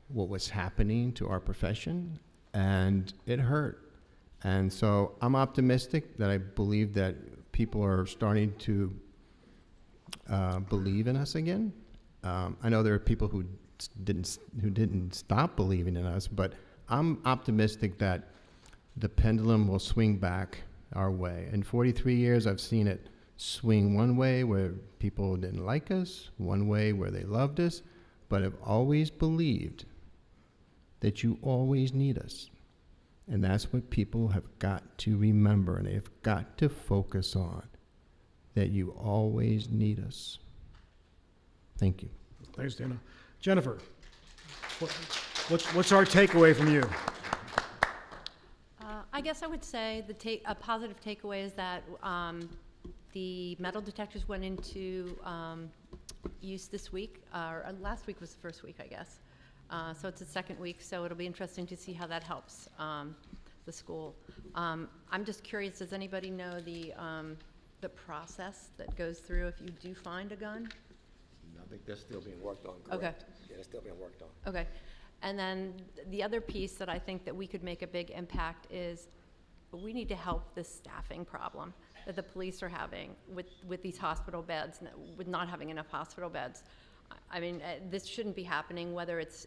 Speaker 6: what was happening to our profession, and it hurt. And so I'm optimistic that I believe that people are starting to believe in us again. I know there are people who didn't stop believing in us, but I'm optimistic that the pendulum will swing back our way. In 43 years, I've seen it swing one way where people didn't like us, one way where they loved us, but I've always believed that you always need us. And that's what people have got to remember, and they've got to focus on, that you always need us. Thank you.
Speaker 1: Thanks, Dana. Jennifer, what's our takeaway from you?
Speaker 5: I guess I would say a positive takeaway is that the metal detectors went into use this week, or last week was the first week, I guess. So it's the second week, so it'll be interesting to see how that helps the school. I'm just curious, does anybody know the process that goes through if you do find a gun?
Speaker 4: I think they're still being worked on,
Speaker 5: Okay.
Speaker 4: correct? Yeah, they're still being worked on.
Speaker 5: Okay. And then the other piece that I think that we could make a big impact is we need to help this staffing problem that the police are having with these hospital beds, with not having enough hospital beds. I mean, this shouldn't be happening, whether it's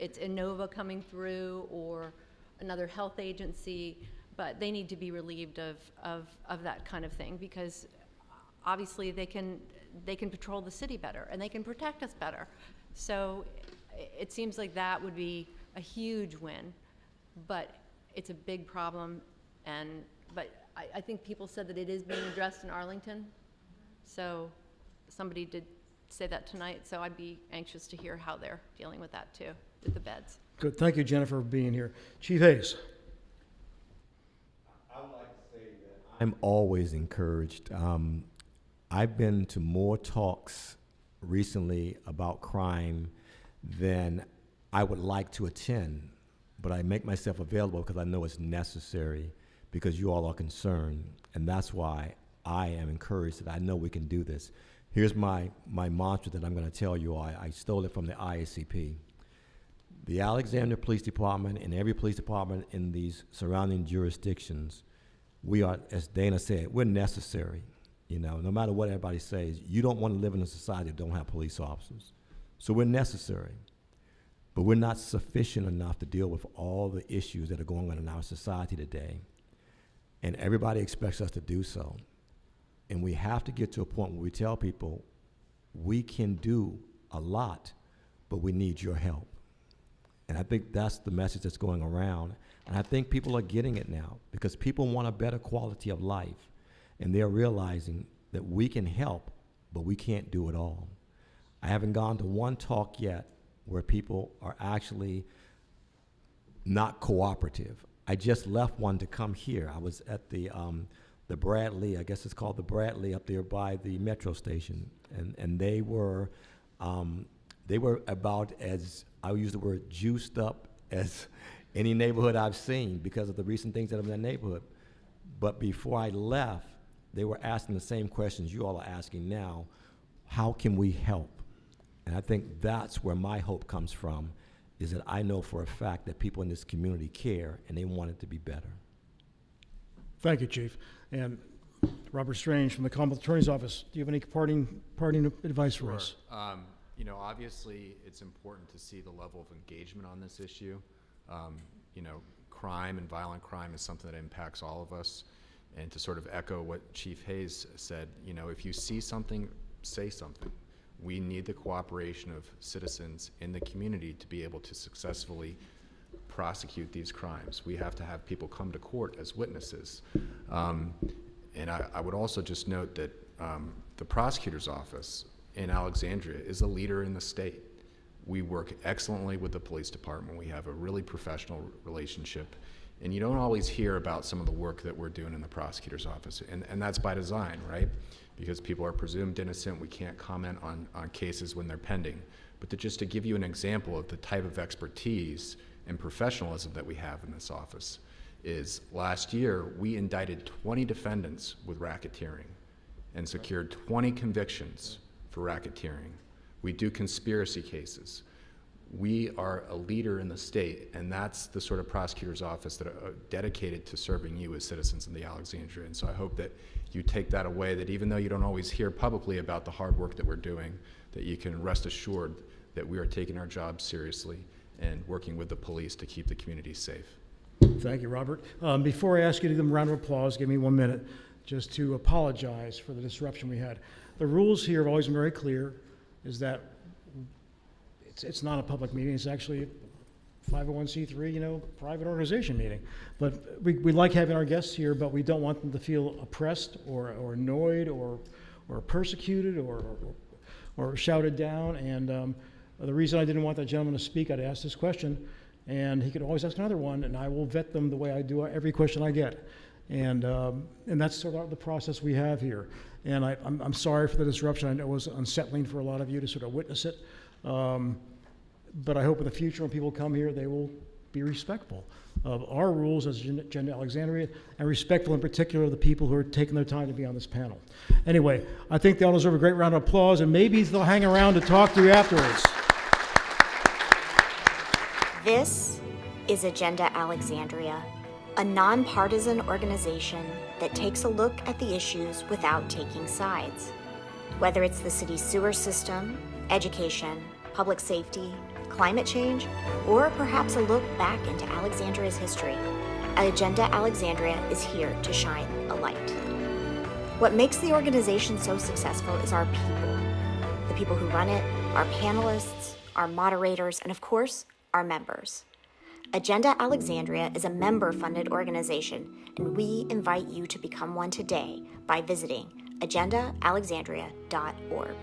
Speaker 5: Innova coming through or another health agency, but they need to be relieved of that kind of thing, because obviously they can patrol the city better and they can protect us better. So it seems like that would be a huge win, but it's a big problem. But I think people said that it is being addressed in Arlington. So somebody did say that tonight, so I'd be anxious to hear how they're dealing with that too, with the beds.
Speaker 1: Good. Thank you, Jennifer, for being here. Chief Hayes.
Speaker 4: I would like to say that I'm always encouraged. I've been to more talks recently about crime than I would like to attend, but I make myself available because I know it's necessary, because you all are concerned, and that's why I am encouraged that I know we can do this. Here's my mantra that I'm going to tell you all. I stole it from the IACP. The Alexandria Police Department and every police department in these surrounding jurisdictions, we are, as Dana said, we're necessary. You know, no matter what everybody says, you don't want to live in a society that don't have police officers. So we're necessary, but we're not sufficient enough to deal with all the issues that are going on in our society today. And everybody expects us to do so. And we have to get to a point where we tell people, we can do a lot, but we need your help. And I think that's the message that's going around. And I think people are getting it now, because people want a better quality of life. And they're realizing that we can help, but we can't do it all. I haven't gone to one talk yet where people are actually not cooperative. I just left one to come here. I was at the Bradley, I guess it's called the Bradley, up there by the metro station, and they were about as, I use the word, juiced up as any neighborhood I've seen because of the recent things that have been in that neighborhood. But before I left, they were asking the same questions you all are asking now. How can we help? And I think that's where my hope comes from, is that I know for a fact that people in this community care and they want it to be better.
Speaker 1: Thank you, Chief. And Robert Strange from the Commonwealth Attorney's Office, do you have any parting advice for us?
Speaker 3: You know, obviously, it's important to see the level of engagement on this issue. You know, crime and violent crime is something that impacts all of us. And to sort of echo what Chief Hayes said, you know, if you see something, say something. We need the cooperation of citizens in the community to be able to successfully prosecute these crimes. We have to have people come to court as witnesses. And I would also just note that the prosecutor's office in Alexandria is a leader in the state. We work excellently with the police department. We have a really professional relationship. And you don't always hear about some of the work that we're doing in the prosecutor's office. And that's by design, right? Because people are presumed innocent. We can't comment on cases when they're pending. But just to give you an example of the type of expertise and professionalism that we have in this office is last year we indicted 20 defendants with racketeering and secured 20 convictions for racketeering. We do conspiracy cases. We are a leader in the state, and that's the sort of prosecutor's office that are dedicated to serving you as citizens in the Alexandria. And so I hope that you take that away, that even though you don't always hear publicly about the hard work that we're doing, that you can rest assured that we are taking our job seriously and working with the police to keep the community safe.
Speaker 1: Thank you, Robert. Before I ask you to give them a round of applause, give me 1 minute just to apologize for the disruption we had. The rules here have always been very clear, is that it's not a public meeting, it's actually a 501c3, you know, private organization meeting. But we like having our guests here, but we don't want them to feel oppressed or annoyed or persecuted or shouted down. And The reason I didn't want that gentleman to speak, I'd ask this question, and he could always ask another one, and I will vet them the way I do every question I get. And that's sort of the process we have here. And I'm sorry for the disruption. I know it was unsettling for a lot of you to sort of witness it. But I hope in the future when people come here, they will be respectful of our rules as Agenda Alexandria, and respectful in particular of the people who are taking their time to be on this panel. Anyway, I think they all deserve a great round of applause, and maybe they'll hang around to talk to you afterwards.
Speaker 9: This is Agenda Alexandria, a nonpartisan organization that takes a look at the issues without taking sides. Whether it's the city's sewer system, education, public safety, climate change, or perhaps a look back into Alexandria's history, Agenda Alexandria is here to shine a light. What makes the organization so successful is our people. The people who run it, our panelists, our moderators, and of course, our members. Agenda Alexandria is a member-funded organization, and we invite you to become one today by visiting agendaalexandria.org.